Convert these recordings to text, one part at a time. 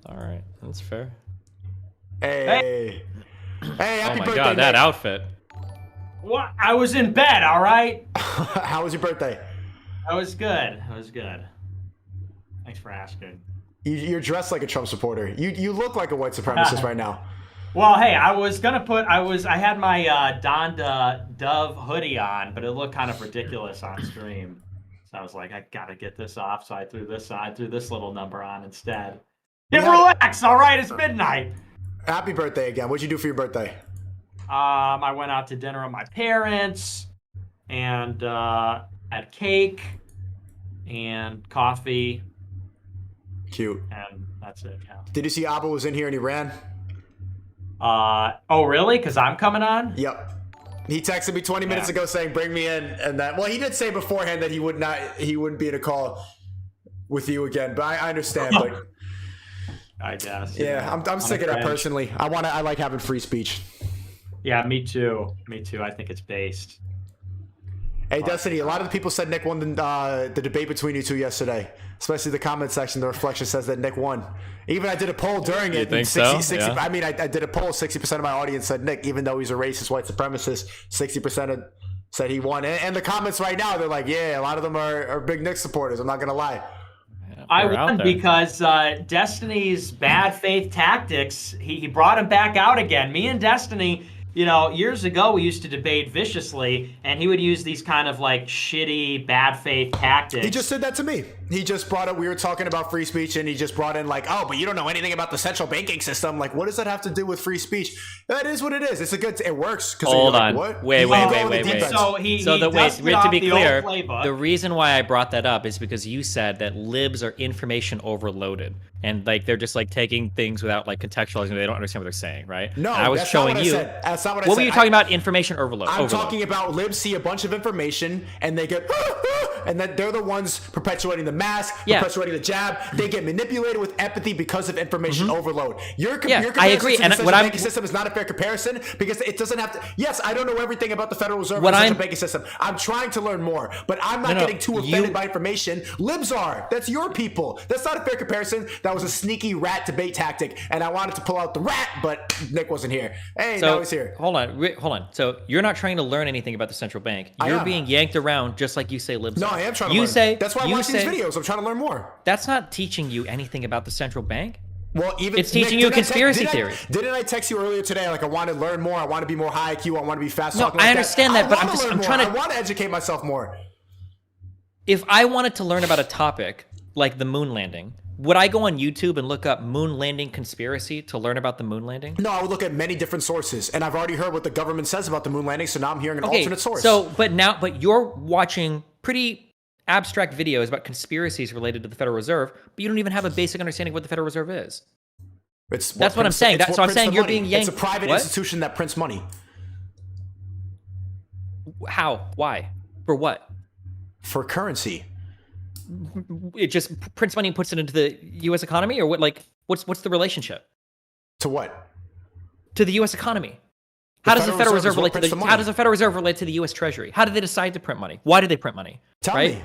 All right, that's fair. Hey, happy birthday, God, that outfit. What? I was in bed, all right? How was your birthday? I was good. Thanks for asking. You're dressed like a Trump supporter. You look like a white supremacist right now. Well, hey, I had my Donda Dove hoodie on, but it looked kind of ridiculous on stream. So I was like, I gotta get this off. So I threw this on. I threw this little number on instead. Relax, all right? It's midnight. Happy birthday again. What'd you do for your birthday? I went out to dinner with my parents, and had cake and coffee. Cute. And that's it. Yeah. Did you see Abba was in here and he ran? Oh really? Because I'm coming on? Yep. He texted me 20 minutes ago saying, bring me in. And that, well, he did say beforehand that he wouldn't be in a call with you again, but I understand. But I guess. Yeah, I'm sick of that personally. I like having free speech. Yeah, me too. I think it's based. Hey, Destiny, a lot of the people said Nick won the debate between you two yesterday, especially the comment section. The reflection says that Nick won. Even I did a poll during it. Think 60, yeah. I mean, I did a poll. 60% of my audience said Nick, even though he's a racist white supremacist. 60% said he won. And the comments right now, they're like, yeah, a lot of them are big Nick supporters. I'm not going to lie. Yeah, I won because Destiny's bad faith tactics, he brought him back out again. Me and Destiny, you know, years ago we used to debate viciously, and he would use these kind of like shitty bad faith tactics. He just said that to me. He just brought up, we were talking about free speech, and he just brought in like, oh, but you don't know anything about the central banking system. Like, what does that have to do with free speech? That is what it is. It's it works. Hold on. Like, what? Wait. So to be clear, the reason why I brought that up is because you said that libs are information overloaded. And like they're just like taking things without like contextualizing. They don't understand what they're saying, right? No, and I was that's showing not what you. I said. That's not what I said. What were you talking about? Information overload. I'm talking about libs see a bunch of information and they get, and then they're the ones perpetuating the mask, perpetuating the jab. They get manipulated with empathy because of information overload. Your comparison I agree. To the central banking system is not a fair comparison because it doesn't have to. Yes, I don't know everything about the Federal Reserve and the central banking system. I'm trying to learn more, but I'm not getting too offended by information. Libs are. That's your people. That's not a fair comparison. That was a sneaky rat debate tactic, and I wanted to pull out the rat, but Nick wasn't here. Hey, now he's here. Hold on. So you're not trying to learn anything about the central bank. You're being yanked around just like you say libs. No, are. I am trying to learn. That's why I watch these videos. I'm trying to learn more. That's not teaching you anything about the central bank. Well, even it's teaching you conspiracy theory. Didn't I text you earlier today? Like, I want to learn more. I want to be more high IQ. I want to be fast. No, I understand that, but I'm trying to. I want to educate myself more. If I wanted to learn about a topic like the moon landing, would I go on YouTube and look up moon landing conspiracy to learn about the moon landing? No, I would look at many different sources, and I've already heard what the government says about the moon landing, so now I'm hearing an alternate source. But you're watching pretty abstract videos about conspiracies related to the Federal Reserve, but you don't even have a basic understanding of what the Federal Reserve is. That's what I'm saying. So I'm saying you're being yanked. It's a private institution that prints money. How? Why? For what? For currency. It just prints money and puts it into the U.S. economy, or what? Like, what's the relationship? To what? To the U.S. economy. How does the Federal Reserve relate to the? How does the Federal Reserve relate to the U.S. Treasury? How did they decide to print money? Why did they print money? Tell me.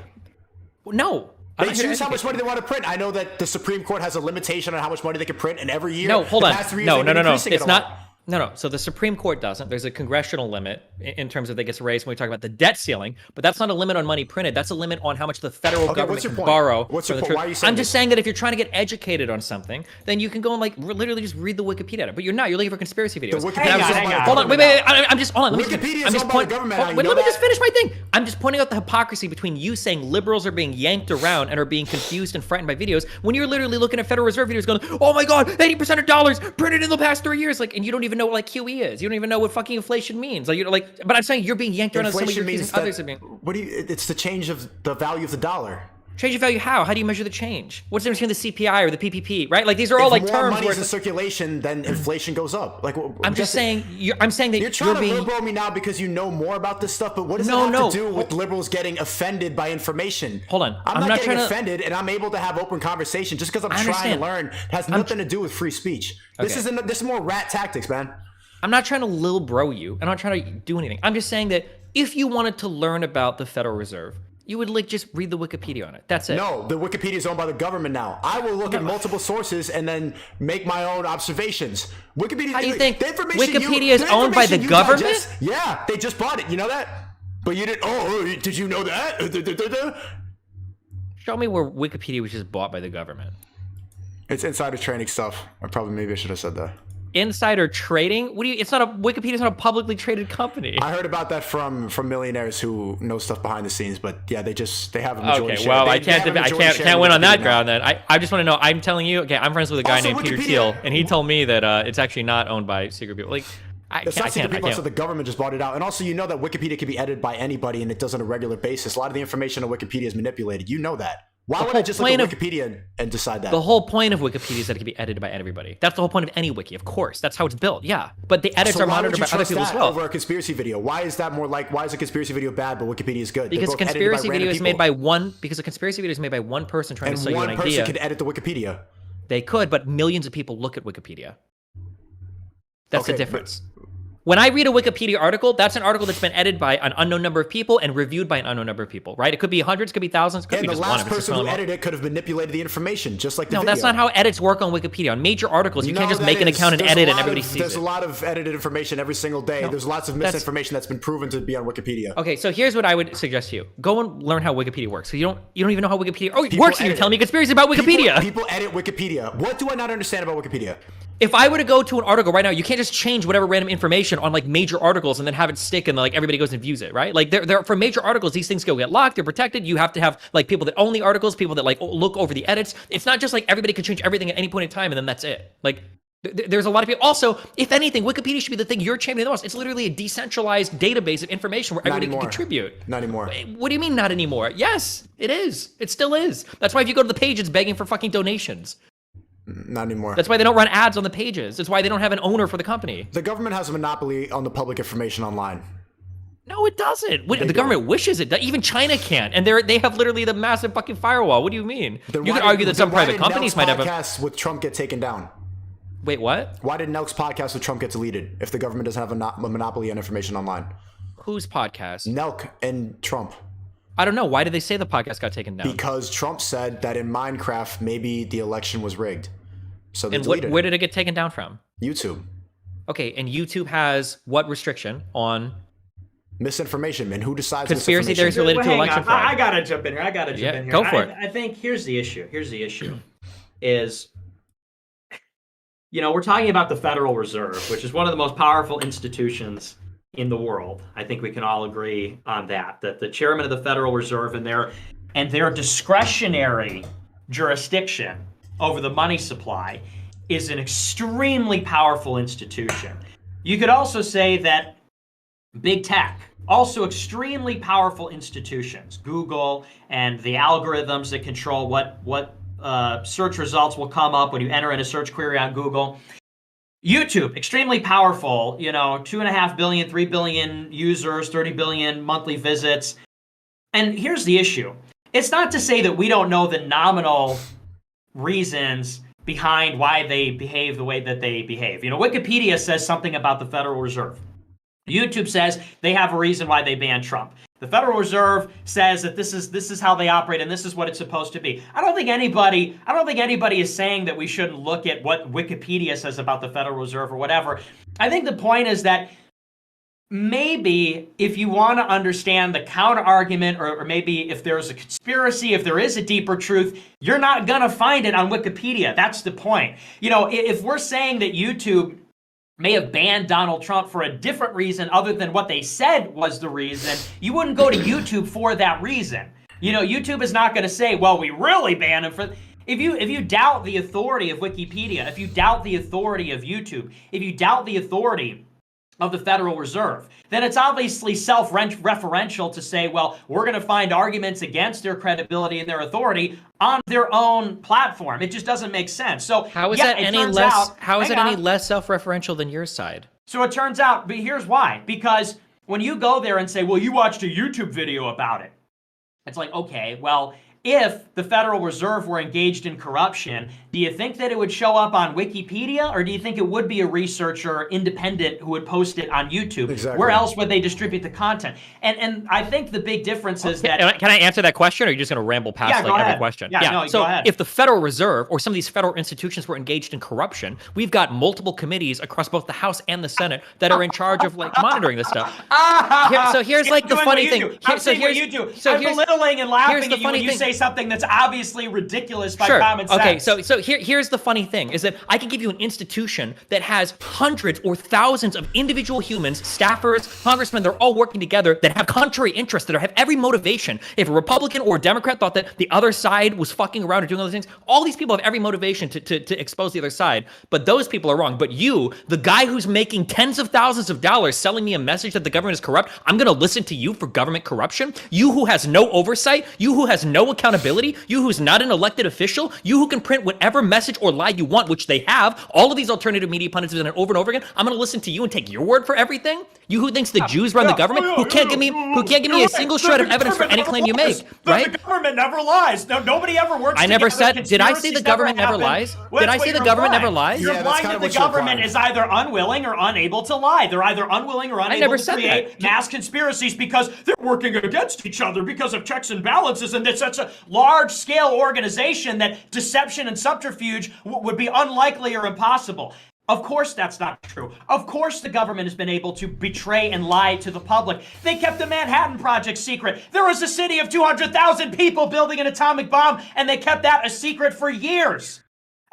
No. They choose how much money they want to print. I know that the Supreme Court has a limitation on how much money they can print, and every year, no, hold on, no. It's not. No. So the Supreme Court doesn't. There's a congressional limit in terms of that gets raised when we talk about the debt ceiling, but that's not a limit on money printed. That's a limit on how much the federal government can borrow. What's your point? Why are you saying I'm just saying that if you're trying to get educated on something, then you can go and like literally just read the Wikipedia. But you're not. You're looking for conspiracy videos. Hang on. Hold on. Wait. I'm just hold on. Wikipedia is owned by the government. Let me just finish my thing. I'm just pointing out the hypocrisy between you saying liberals are being yanked around and are being confused and frightened by videos when you're literally looking at Federal Reserve videos going, oh my God, 80% of dollars printed in the past 3 years. Like, and you don't even know what like QE is. You don't even know what fucking inflation means. Like, you're like, but I'm saying you're being yanked around on some of your others are being. What do you? It's the change of the value of the dollar. Change of value how? How do you measure the change? What's the difference between the CPI or the PPP, right? Like these are all like terms. If more money is in circulation, then inflation goes up. Like I'm just saying. I'm saying that you're trying to liberal me now because you know more about this stuff. But what does it have to do with liberals getting offended by information? Hold on. I'm not getting offended, and I'm able to have open conversation just because I'm trying to learn. It has nothing to do with free speech. This is more rat tactics, man. I'm not trying to lil bro you. I'm not trying to do anything. I'm just saying that if you wanted to learn about the Federal Reserve, You would like just read the Wikipedia on it. That's it. No, the Wikipedia is owned by the government now. I will look at multiple sources and then make my own observations. Wikipedia. How do you think Wikipedia is owned by the government? Yeah, they just bought it. You know that? But you didn't. Oh, did you know that? Show me where Wikipedia was just bought by the government. It's insider trading stuff. Maybe I should have said that. Insider trading? What do you? It's not a Wikipedia's not a publicly traded company. I heard about that from millionaires who know stuff behind the scenes, but yeah, they have a majority share. Well, I can't win on that ground then. I just want to know. I'm telling you. Okay, I'm friends with a guy named Peter Thiel, and he told me that it's actually not owned by secret people. Like, it's not secret people, so the government just bought it out. And also, you know that Wikipedia can be edited by anybody, and it does on a regular basis. A lot of the information on Wikipedia is manipulated. You know that. Why would I just look at Wikipedia and decide that? The whole point of Wikipedia is that it can be edited by everybody. That's the whole point of any wiki, of course. That's how it's built, yeah. But the edits are monitored by other people as well. Over a conspiracy video? Why is that more like, why is a conspiracy video bad, but Wikipedia is good? Because a conspiracy video is made by one person trying to sell you an idea. And one person could edit the Wikipedia. They could, but millions of people look at Wikipedia. That's the difference. When I read a Wikipedia article, that's an article that's been edited by an unknown number of people and reviewed by an unknown number of people, right? It could be hundreds, could be thousands, could be just one. And the last person who edited it could have manipulated the information, just like the video. No, that's not how edits work on Wikipedia. On major articles, you can't just make an account and edit and everybody sees it. There's a lot of edited information every single day. There's lots of misinformation that's been proven to be on Wikipedia. Okay, so here's what I would suggest to you. Go and learn how Wikipedia works. So you don't even know how Wikipedia works, and you're telling me conspiracy about Wikipedia. People edit Wikipedia. What do I not understand about Wikipedia? If I were to go to an article right now, you can't just change whatever random information on like major articles and then have it stick and like everybody goes and views it, right? Like there for major articles, these things get locked, they're protected. You have to have like people that own the articles, people that like look over the edits. It's not just like everybody can change everything at any point in time and then that's it. Like there's a lot of people. Also, if anything, Wikipedia should be the thing you're championing the most. It's literally a decentralized database of information where everybody can contribute. Not anymore. What do you mean not anymore? Yes, it is. It still is. That's why if you go to the page, it's begging for fucking donations. Not anymore. That's why they don't run ads on the pages. That's why they don't have an owner for the company. The government has a monopoly on the public information online. No, it doesn't. The government wishes it. Even China can't. And they have literally the massive fucking firewall. What do you mean? You could argue that some private companies might have podcasts with Trump get taken down. Wait, what? Why did Nelk's podcast with Trump get deleted if the government doesn't have a monopoly on information online? Whose podcast? Nelk and Trump. I don't know. Why did they say the podcast got taken down? Because Trump said that in Minecraft, maybe the election was rigged. So they deleted it. Where did it get taken down from? YouTube. Okay, and YouTube has what restriction on misinformation? And who decides conspiracy theories related to election fraud? I gotta jump in here. Go for it. I think here's the issue. Is, you know, we're talking about the Federal Reserve, which is one of the most powerful institutions in the world. I think we can all agree on that. That the chairman of the Federal Reserve and their discretionary jurisdiction over the money supply is an extremely powerful institution. You could also say that big tech, also extremely powerful institutions. Google and the algorithms that control what search results will come up when you enter in a search query on Google. YouTube, extremely powerful, 2.5 billion, 3 billion users, 30 billion monthly visits. And here's the issue. It's not to say that we don't know the nominal reasons behind why they behave the way that they behave. Wikipedia says something about the Federal Reserve. YouTube says they have a reason why they banned Trump. The Federal Reserve says that this is how they operate and this is what it's supposed to be. I don't think anybody is saying that we shouldn't look at what Wikipedia says about the Federal Reserve or whatever. I think the point is that maybe if you want to understand the counter argument, or maybe if there's a conspiracy, if there is a deeper truth, you're not going to find it on Wikipedia. That's the point. If we're saying that YouTube may have banned Donald Trump for a different reason other than what they said was the reason, you wouldn't go to YouTube for that reason. YouTube is not going to say, well, we really banned him for... If you doubt the authority of Wikipedia, if you doubt the authority of YouTube, if you doubt the authority of the Federal Reserve, then it's obviously self-referential to say, well, we're going to find arguments against their credibility and their authority on their own platform. It just doesn't make sense. So how is that any less self-referential than your side? So it turns out, but here's why. Because when you go there and say, well, you watched a YouTube video about it, it's like, okay, well, if the Federal Reserve were engaged in corruption, do you think that it would show up on Wikipedia, or do you think it would be a researcher independent who would post it on YouTube? Exactly. Where else would they distribute the content? And I think the big difference is that... Can I answer that question, or are you just going to ramble past every question? Go ahead. If the Federal Reserve or some of these federal institutions were engaged in corruption, we've got multiple committees across both the House and the Senate that are in charge of monitoring this stuff. So here's the funny thing. I'm saying what you do. I'm belittling and laughing at you when you say something that's obviously ridiculous by common sense. Okay, so here's the funny thing, is that I can give you an institution that has hundreds or thousands of individual humans, staffers, congressmen, they're all working together, that have contrary interests, that have every motivation. If a Republican or a Democrat thought that the other side was fucking around or doing other things, all these people have every motivation to expose the other side, but those people are wrong. But you, the guy who's making tens of thousands of dollars selling me a message that the government is corrupt, I'm gonna listen to you for government corruption? You who has no oversight, you who has no accountability, you who's not an elected official, you who can print whatever message or lie you want, which they have. All of these alternative media pundits have done it over and over again. I'm gonna listen to you and take your word for everything? You who thinks the Jews run the government, who can't give me a single shred of evidence for any claim you make, right? The government never lies. No, nobody ever works. I never said. Did I say the government never lies? Did I say the government never lies? You're implying that the government is either unwilling or unable to lie. They're either unwilling or unable to create mass conspiracies because they're working against each other because of checks and balances, and it's such a large-scale organization that deception and subterfuge would be unlikely or impossible. Of course that's not true. Of course the government has been able to betray and lie to the public. They kept the Manhattan Project secret. There was a city of 200,000 people building an atomic bomb, and they kept that a secret for years.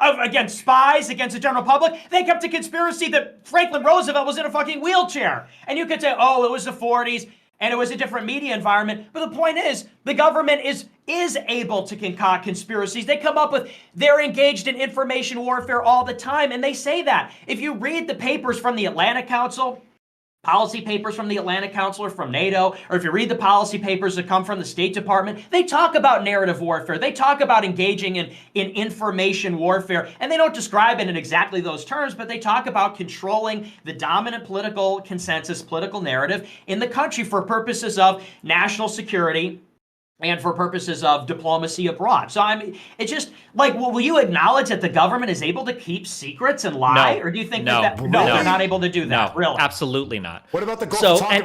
Against spies, against the general public, they kept a conspiracy that Franklin Roosevelt was in a fucking wheelchair. And you could say, oh, it was the 40s, and it was a different media environment. But the point is, the government is able to concoct conspiracies. They come up with, they're engaged in information warfare all the time, and they say that. If you read the papers from the Atlantic Council, policy papers from the Atlantic Council or from NATO, or if you read the policy papers that come from the State Department, they talk about narrative warfare. They talk about engaging in information warfare, and they don't describe it in exactly those terms, but they talk about controlling the dominant political consensus, political narrative in the country for purposes of national security and for purposes of diplomacy abroad. So it's just like, will you acknowledge that the government is able to keep secrets and lie? No. Or do you think No. that they're not able to do that? No, really? absolutely not. What about the Gulf of Tonkin?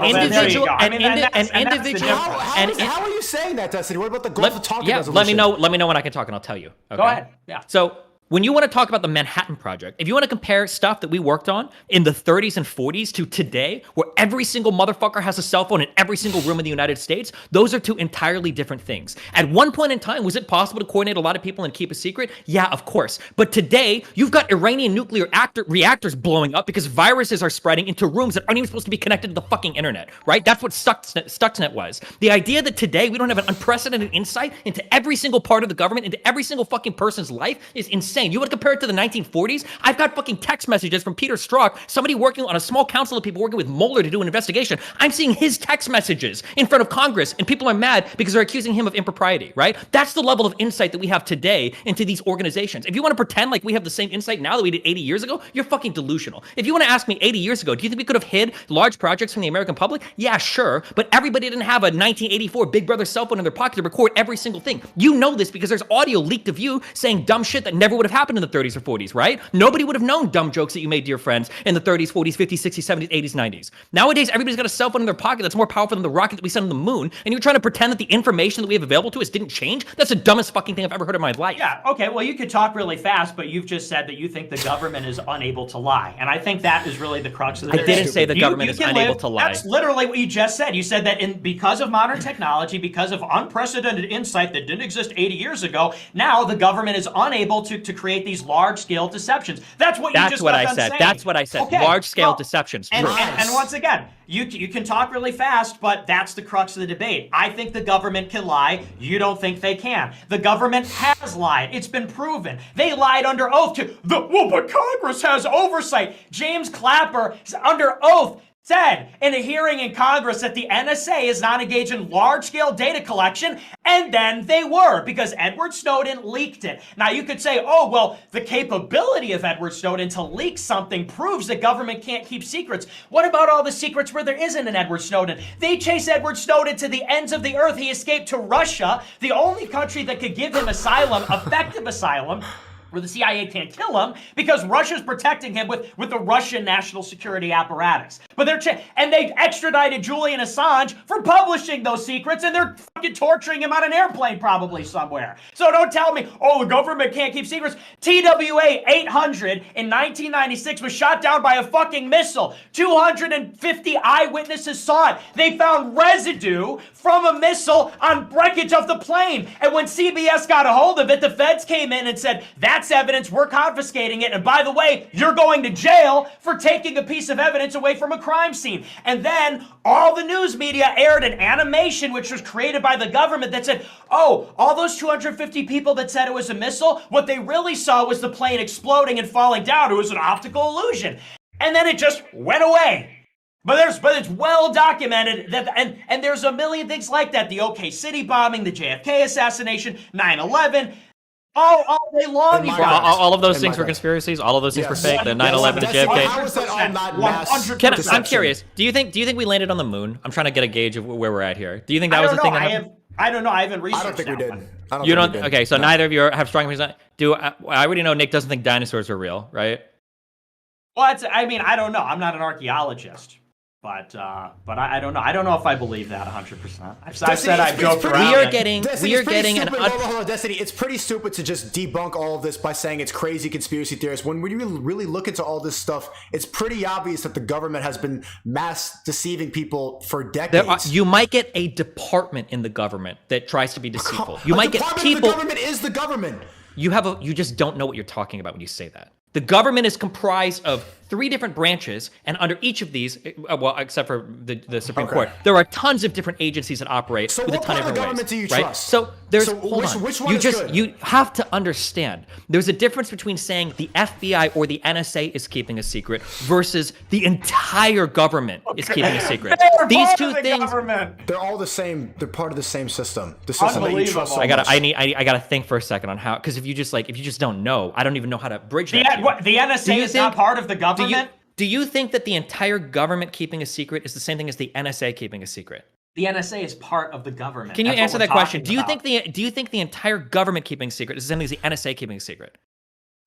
How are you saying that, Destiny? What about the Gulf of Tonkin resolution? Let me know when I can talk and I'll tell you. Okay? Go ahead. Yeah. So when you want to talk about the Manhattan Project, if you want to compare stuff that we worked on in the 30s and 40s to today, where every single motherfucker has a cell phone in every single room in the United States, those are two entirely different things. At one point in time, was it possible to coordinate a lot of people and keep a secret? Yeah, of course. But today, you've got Iranian nuclear reactors blowing up because viruses are spreading into rooms that aren't even supposed to be connected to the fucking internet, right? That's what Stuxnet was. The idea that today we don't have an unprecedented insight into every single part of the government, into every single fucking person's life is insane. You want to compare it to the 1940s? I've got fucking text messages from Peter Strzok, somebody working on a small council of people working with Mueller to do an investigation. I'm seeing his text messages in front of Congress, and people are mad because they're accusing him of impropriety, right? That's the level of insight that we have today into these organizations. If you want to pretend like we have the same insight now that we did 80 years ago, you're fucking delusional. If you want to ask me 80 years ago, do you think we could have hid large projects from the American public? Yeah, sure, but everybody didn't have a 1984 Big Brother cell phone in their pocket to record every single thing. You know this because there's audio leaked of you saying dumb shit that never would have happened in the 30s or 40s, right? Nobody would have known dumb jokes that you made to your friends in the 30s, 40s, 50s, 60s, 70s, 80s, 90s. Nowadays, everybody's got a cell phone in their pocket that's more powerful than the rocket that we sent on the moon, and you're trying to pretend that the information that we have available to us didn't change? That's the dumbest fucking thing I've ever heard in my life. Yeah, okay, well, you could talk really fast, but you've just said that you think the government is unable to lie, and I think that is really the crux of the I didn't say the government is unable to lie. That's literally what you just said. You said that because of modern technology, because of unprecedented insight that didn't exist 80 years ago, now the government is unable to create these large-scale deceptions. That's what you just got done saying. That's what I said. Okay. Large-scale deceptions. And once again, you can talk really fast, but that's the crux of the debate. I think the government can lie. You don't think they can. The government has lied. It's been proven. They lied under oath but Congress has oversight. James Clapper, under oath, said in a hearing in Congress that the NSA is not engaged in large-scale data collection, and then they were, because Edward Snowden leaked it. Now, you could say, oh, well, the capability of Edward Snowden to leak something proves that government can't keep secrets. What about all the secrets where there isn't an Edward Snowden? They chase Edward Snowden to the ends of the earth. He escaped to Russia, the only country that could give him asylum, effective asylum, where the CIA can't kill him, because Russia's protecting him with the Russian national security apparatus. But and they extradited Julian Assange for publishing those secrets, and they're fucking torturing him on an airplane probably somewhere. So don't tell me, oh, the government can't keep secrets. TWA 800 in 1996 was shot down by a fucking missile. 250 eyewitnesses saw it. They found residue from a missile on wreckage of the plane. And when CBS got a hold of it, the feds came in and said, that's evidence, we're confiscating it, and by the way, you're going to jail for taking a piece of evidence away from a crime scene. And then all the news media aired an animation which was created by the government that said, oh, all those 250 people that said it was a missile, what they really saw was the plane exploding and falling down. It was an optical illusion. And then it just went away. But it's well documented that, and there's a million things like that. The OK City bombing, the JFK assassination, 9/11. All day long, you guys. All of those things were conspiracies. All of those things were fake. The 9/11, the JFK. How is that all not mass? I'm curious. Do you think we landed on the moon? I'm trying to get a gauge of where we're at here. Do you think that was the thing that happened? I don't know. I haven't researched. I don't think we did. You don't. Okay, so neither of you have strong opinions. I already know Nick doesn't think dinosaurs are real, right? Well, I don't know. I'm not an archaeologist. But I don't know. I don't know if I believe that 100%. I've said I've joked around. We are getting Destiny, it's pretty stupid to just debunk all of this by saying it's crazy conspiracy theorists. When we really look into all this stuff, it's pretty obvious that the government has been mass deceiving people for decades. You might get a department in the government that tries to be deceitful. You might get people. The government is the government. You just don't know what you're talking about when you say that. The government is comprised of 3 different branches, and under each of these, well, except for the Supreme Court, there are tons of different agencies that operate with a ton of different ways. So what part of the government do you trust? So which one is good? You have to understand, there's a difference between saying the FBI or the NSA is keeping a secret versus the entire government is keeping a secret. These two things, they're all the same. They're part of the same system. The system that you trust so much. I gotta think for a second on how, because if you just don't know, I don't even know how to bridge that. The NSA is not part of the government? Do you think that the entire government keeping a secret is the same thing as the NSA keeping a secret? The NSA is part of the government. Can you answer that question? Do you think the entire government keeping a secret is the same thing as the NSA keeping a secret?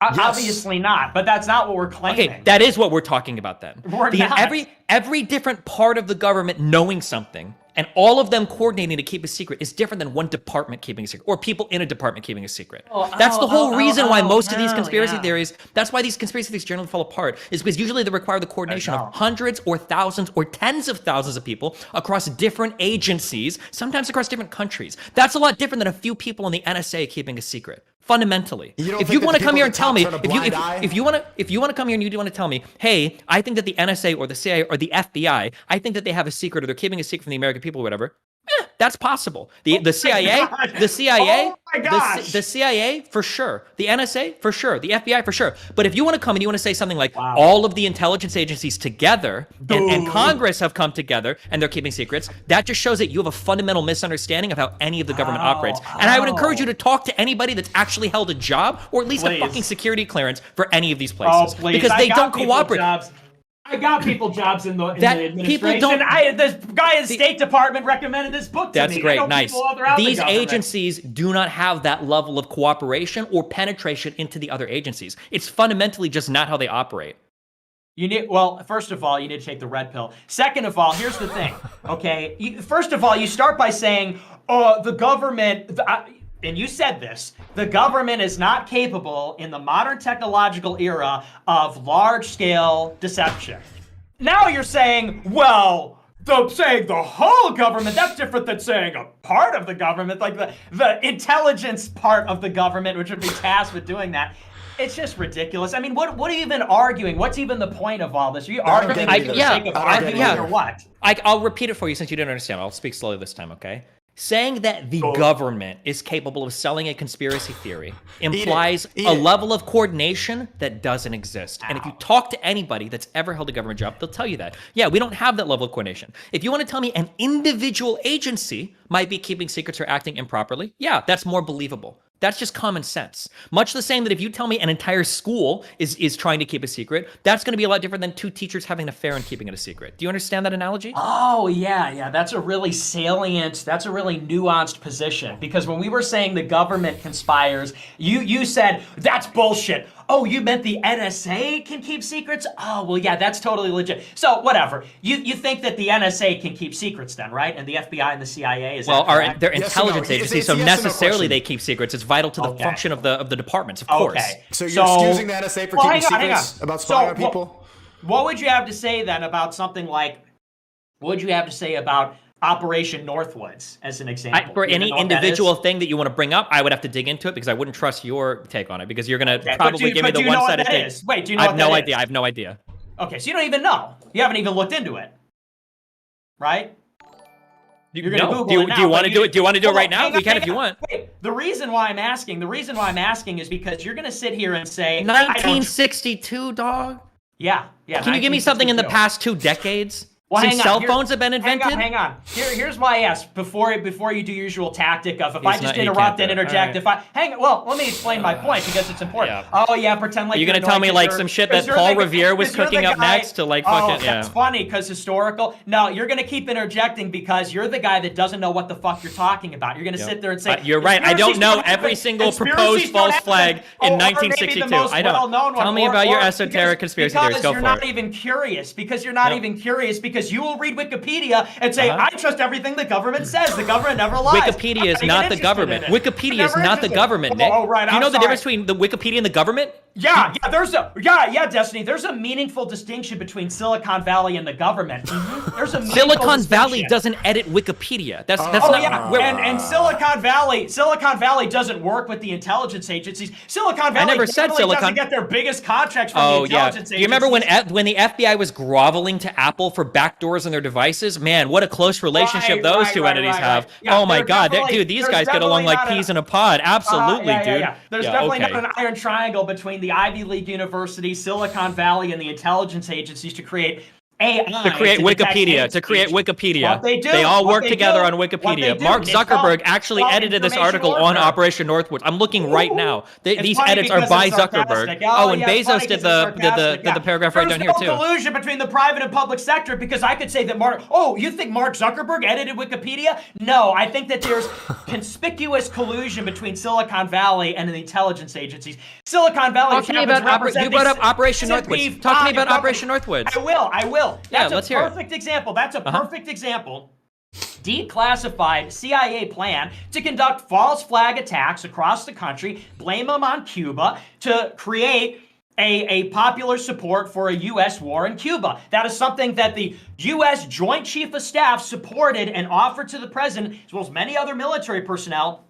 Yes. Obviously not, but that's not what we're claiming. Okay, that is what we're talking about then. We're not. Every different part of the government knowing something and all of them coordinating to keep a secret is different than one department keeping a secret or people in a department keeping a secret. That's the whole reason why most of these conspiracy theories, that's why these conspiracy theories generally fall apart, is because usually they require the coordination of hundreds or thousands or tens of thousands of people across different agencies, sometimes across different countries. That's a lot different than a few people in the NSA keeping a secret. Fundamentally, if you want to come here and tell me, if you want to come here and you want to tell me, hey, I think that the NSA or the CIA or the FBI, I think that they have a secret or they're keeping a secret from the American people, or whatever. That's possible. The CIA, the CIA for sure, the NSA for sure, the FBI for sure. But if you want to come and you want to say something like all of the intelligence agencies together and Congress have come together and they're keeping secrets, that just shows that you have a fundamental misunderstanding of how any of the government operates. And I would encourage you to talk to anybody that's actually held a job or at least a fucking security clearance for any of these places, because they don't cooperate. I got people jobs in the administration. People don't. This guy in the State Department recommended this book to me. That's great, nice. These agencies do not have that level of cooperation or penetration into the other agencies. It's fundamentally just not how they operate. First of all, you need to take the red pill. Second of all, here's the thing, okay? First of all, you start by saying, the government... and you said this, the government is not capable in the modern technological era of large-scale deception. Now you're saying, well, saying the whole government, that's different than saying a part of the government, like the intelligence part of the government, which would be tasked with doing that. It's just ridiculous. I mean, what are you even arguing? What's even the point of all this? Are you arguing for the sake of arguing or what? I'll repeat it for you since you didn't understand. I'll speak slowly this time, okay? Saying that the government is capable of selling a conspiracy theory implies a level of coordination that doesn't exist. And if you talk to anybody that's ever held a government job, they'll tell you that. Yeah, we don't have that level of coordination. If you want to tell me an individual agency might be keeping secrets or acting improperly, yeah, that's more believable. That's just common sense. Much the same that if you tell me an entire school is trying to keep a secret, that's going to be a lot different than two teachers having an affair and keeping it a secret. Do you understand that analogy? Oh, yeah. That's a really salient, that's a really nuanced position. Because when we were saying the government conspires, you said, that's bullshit. Oh, you meant the NSA can keep secrets? Oh, well, yeah, that's totally legit. So, whatever. You think that the NSA can keep secrets then, right? And the FBI and the CIA, is that correct? They're intelligence agencies, so necessarily they keep secrets. It's vital to the function of the departments, of course. So you're excusing the NSA for keeping secrets about spying on people? What would you have to say then about something like, what would you have to say about Operation Northwoods, as an example? For any individual thing that you want to bring up, I would have to dig into it because I wouldn't trust your take on it because you're going to probably give me the one-sided thing. Wait, do you know what that is? I have no idea. Okay, so you don't even know. You haven't even looked into it, right? You're going to Google it now. Do you want to do it? Do you want to do it right now? We can if you want. Wait, the reason why I'm asking is because you're going to sit here and say 1962, dog. Yeah. Can you give me something in the past 2 decades? Since cell phones have been invented? Hang on. Here's why I asked before you do your usual tactic of if I just interrupt and interject, let me explain my point because it's important. Yeah. Oh yeah, pretend like you're gonna tell me like some shit that Paul Revere was cooking up next to like fucking that's funny because historical. No, you're gonna keep interjecting because you're the guy that doesn't know what the fuck you're talking about. You're gonna sit there and say you're right. I don't know every single proposed false flag in 1962. I don't. Tell me about your esoteric conspiracy theories. Go for it. Because you're not even curious. Because you will read Wikipedia and say, I trust everything the government says. The government never lies. Wikipedia is not the government. Wikipedia is not the government, Nick. Oh, right. Do you know the difference between the Wikipedia and the government? Yeah, Destiny. There's a meaningful distinction between Silicon Valley and the government. There's a Silicon Valley doesn't edit Wikipedia. That's not. And Silicon Valley doesn't work with the intelligence agencies. Silicon Valley I never said doesn't get their biggest contracts from the intelligence agencies. Do you remember when the FBI was groveling to Apple for backdoors in their devices? Man, what a close relationship those two entities have. Yeah, oh my God, dude, these guys get along like peas in a pod. Absolutely, dude. There's definitely not an iron triangle between the Ivy League universities, Silicon Valley, and the intelligence agencies to create AI. To create Wikipedia. They do. They all work together on Wikipedia. Mark Zuckerberg actually edited this article on Operation Northwoods. I'm looking right now. These edits are by Zuckerberg. And Bezos did the paragraph right down here too. There's no collusion between the private and public sector because I could say that you think Mark Zuckerberg edited Wikipedia? No, I think that there's conspicuous collusion between Silicon Valley and the intelligence agencies. Silicon Valley. You brought up Operation Northwoods. Talk to me about Operation Northwoods. I will. Let's hear it. Perfect example. That's a perfect example. Declassified CIA plan to conduct false flag attacks across the country, blame them on Cuba to create a popular support for a U.S. war in Cuba. That is something that the U.S. Joint Chief of Staff supported and offered to the president, as well as many other military personnel,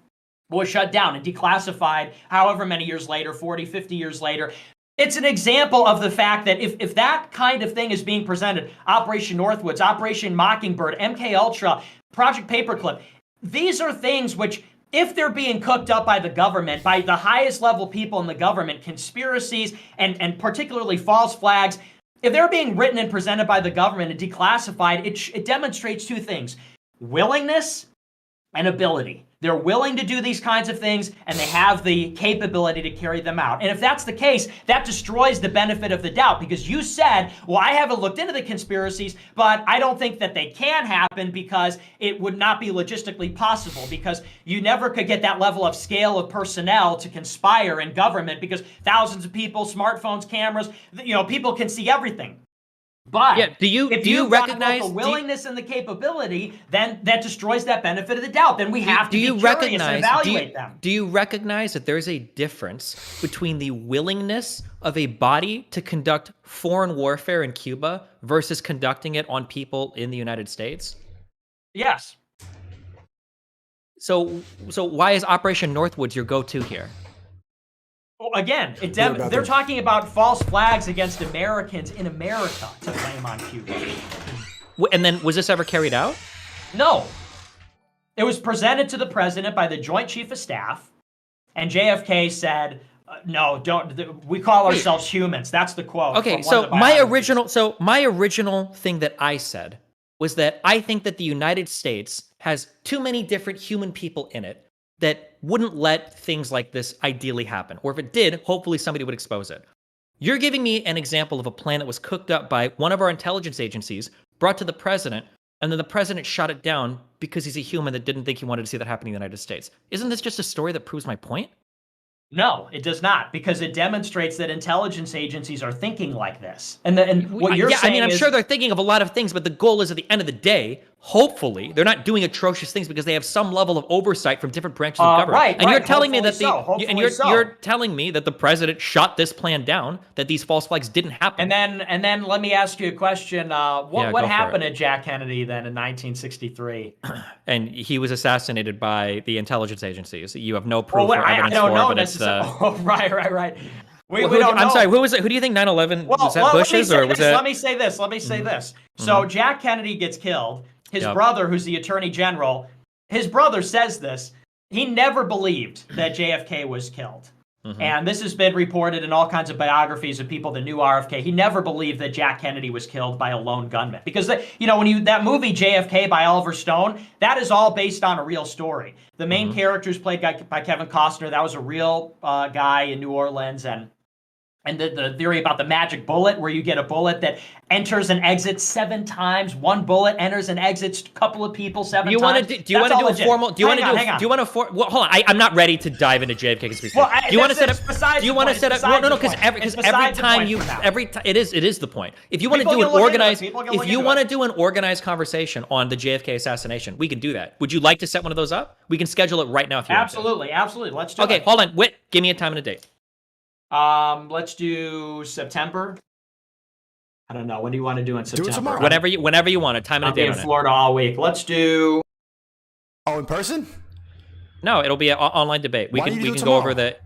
was shut down and declassified however many years later, 40, 50 years later. It's an example of the fact that if that kind of thing is being presented, Operation Northwoods, Operation Mockingbird, MKUltra, Project Paperclip, these are things which, if they're being cooked up by the government, by the highest level people in the government, conspiracies and particularly false flags, if they're being written and presented by the government and declassified, it demonstrates two things: willingness and ability. They're willing to do these kinds of things, and they have the capability to carry them out. And if that's the case, that destroys the benefit of the doubt, because you said, well, I haven't looked into the conspiracies, but I don't think that they can happen because it would not be logistically possible, because you never could get that level of scale of personnel to conspire in government, because thousands of people, smartphones, cameras, people can see everything. But do you recognize the willingness and the capability, then that destroys that benefit of the doubt. Then we have to be curious and evaluate them. Do you recognize that there's a difference between the willingness of a body to conduct foreign warfare in Cuba versus conducting it on people in the United States? Yes. So why is Operation Northwoods your go-to here? Again, they're talking about false flags against Americans in America to blame on Cuba. And then, was this ever carried out? No. It was presented to the president by the Joint Chief of Staff, and JFK said, "No, don't. We call ourselves humans." That's the quote. Okay, so my original thing that I said was that I think that the United States has too many different human people in it that wouldn't let things like this ideally happen. Or if it did, hopefully somebody would expose it. You're giving me an example of a plan that was cooked up by one of our intelligence agencies, brought to the president, and then the president shot it down because he's a human that didn't think he wanted to see that happen in the United States. Isn't this just a story that proves my point? No, it does not, because it demonstrates that intelligence agencies are thinking like this. And what you're saying I'm sure they're thinking of a lot of things, but the goal is at the end of the day, hopefully, they're not doing atrocious things because they have some level of oversight from different branches of government. Right, and you're telling me that you're telling me that the president shot this plan down, that these false flags didn't happen. And then let me ask you a question. What happened to Jack Kennedy then in 1963? And he was assassinated by the intelligence agencies. You have no proof or evidence I don't for know it, but it's right. We don't know. I'm sorry, who was it? Who do you think 9/11 was that? Bush's or was it? Let me say this. So Jack Kennedy gets killed. His brother, who's the attorney general, his brother says this. He never believed that JFK was killed. And this has been reported in all kinds of biographies of people that knew RFK. He never believed that Jack Kennedy was killed by a lone gunman. Because, that movie JFK by Oliver Stone, that is all based on a real story. The main character is played by Kevin Costner. That was a real guy in New Orleans. And the theory about the magic bullet, where you get a bullet that enters and exits 7 times. One bullet enters and exits a couple of people 7 times. Do you want to do a formal? Do you want to? Well, hold on. I'm not ready to dive into JFK conspiracy. Well, do you want to set up? Do you want to set up? No, because every time it is the point. If you want to do an organized conversation on the JFK assassination, we can do that. Would you like to set one of those up? We can schedule it right now if you want to. Absolutely. Let's do it. Okay, hold on. Wait, give me a time and a date. Let's do September. I don't know. When do you want to do in September? Do it tomorrow. Whenever you want. A time and a date. I'll be in Florida all week. Let's do. Oh, in person? No, it'll be an online debate. We can go over the.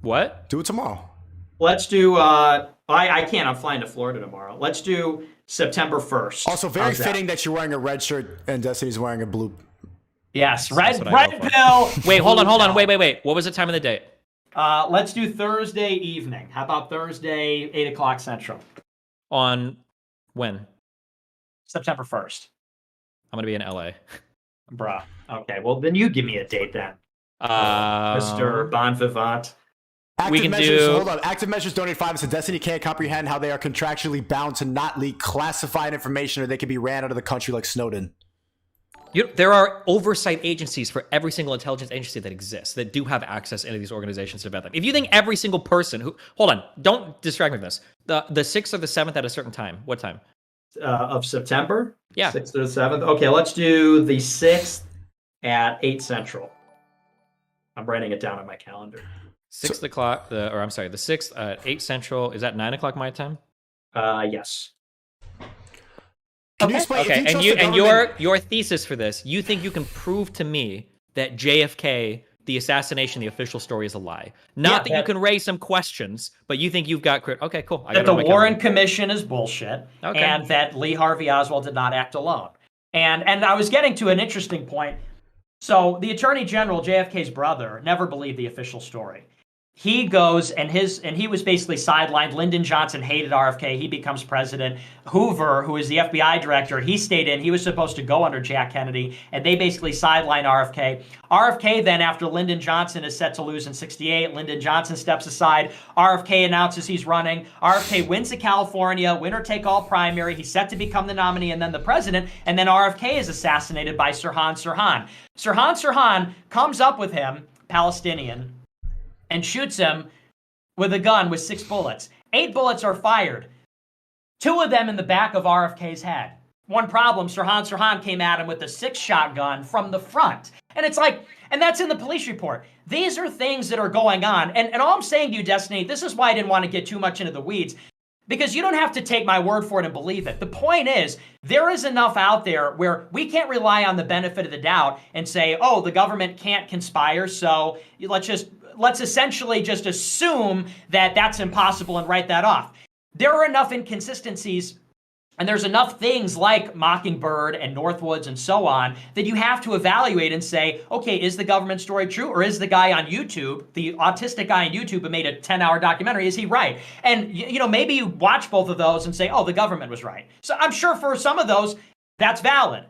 What? Do it tomorrow. Let's do. I can't. I'm flying to Florida tomorrow. Let's do September 1st. Also, very fitting that you're wearing a red shirt and Destiny's wearing a blue. Yes, red pill. Wait, hold on. Wait. What was the time of the date? Let's do Thursday evening. How about Thursday, 8 o'clock Central? On when? September 1st. I'm going to be in LA. Bruh. Okay, well, then you give me a date then. Mr. Bon Vivant. Active measures donate 5 so Destiny can't comprehend how they are contractually bound to not leak classified information or they can be ran out of the country like Snowden. There are oversight agencies for every single intelligence agency that exists that do have access into these organizations to vet them. If you think every single person who... Hold on. Don't distract me with this. The 6th or the 7th at a certain time. What time? Of September? Yeah. 6th or the 7th? Okay, let's do the 6th at 8 Central. I'm writing it down on my calendar. 6 o'clock, the 6th at 8 Central. Is that 9 o'clock my time? Yes. Can you explain? Okay, and your thesis for this, you think you can prove to me that JFK, the assassination, the official story is a lie? Not that you can raise some questions, but you think you've got... Okay, cool. That the Warren Commission is bullshit, and that Lee Harvey Oswald did not act alone. And I was getting to an interesting point. So the Attorney General, JFK's brother, never believed the official story. He goes and he was basically sidelined. Lyndon Johnson hated RFK. He becomes president. Hoover, who is the FBI director, he stayed in. He was supposed to go under Jack Kennedy, and they basically sidelined RFK. RFK then, after Lyndon Johnson is set to lose in 68, Lyndon Johnson steps aside. RFK announces he's running. RFK wins the California winner-take-all primary. He's set to become the nominee and then the president, and then RFK is assassinated by Sirhan Sirhan. Sirhan comes up with him, Palestinian, and shoots him with a gun with 6 bullets. 8 bullets are fired. 2 of them in the back of RFK's head. One problem, Sirhan Sirhan came at him with a 6-shot gun from the front. And it's like, and that's in the police report. These are things that are going on. And all I'm saying to you, Destiny, this is why I didn't want to get too much into the weeds, because you don't have to take my word for it and believe it. The point is, there is enough out there where we can't rely on the benefit of the doubt and say, oh, the government can't conspire, so let's essentially just assume that that's impossible and write that off. There are enough inconsistencies And there's enough things like Mockingbird and Northwoods and so on that you have to evaluate and say, okay, is the government story true? Or is the guy on YouTube, the autistic guy on YouTube who made a 10-hour documentary, is he right? And, you know, maybe you watch both of those and say, oh, the government was right. So I'm sure for some of those, that's valid.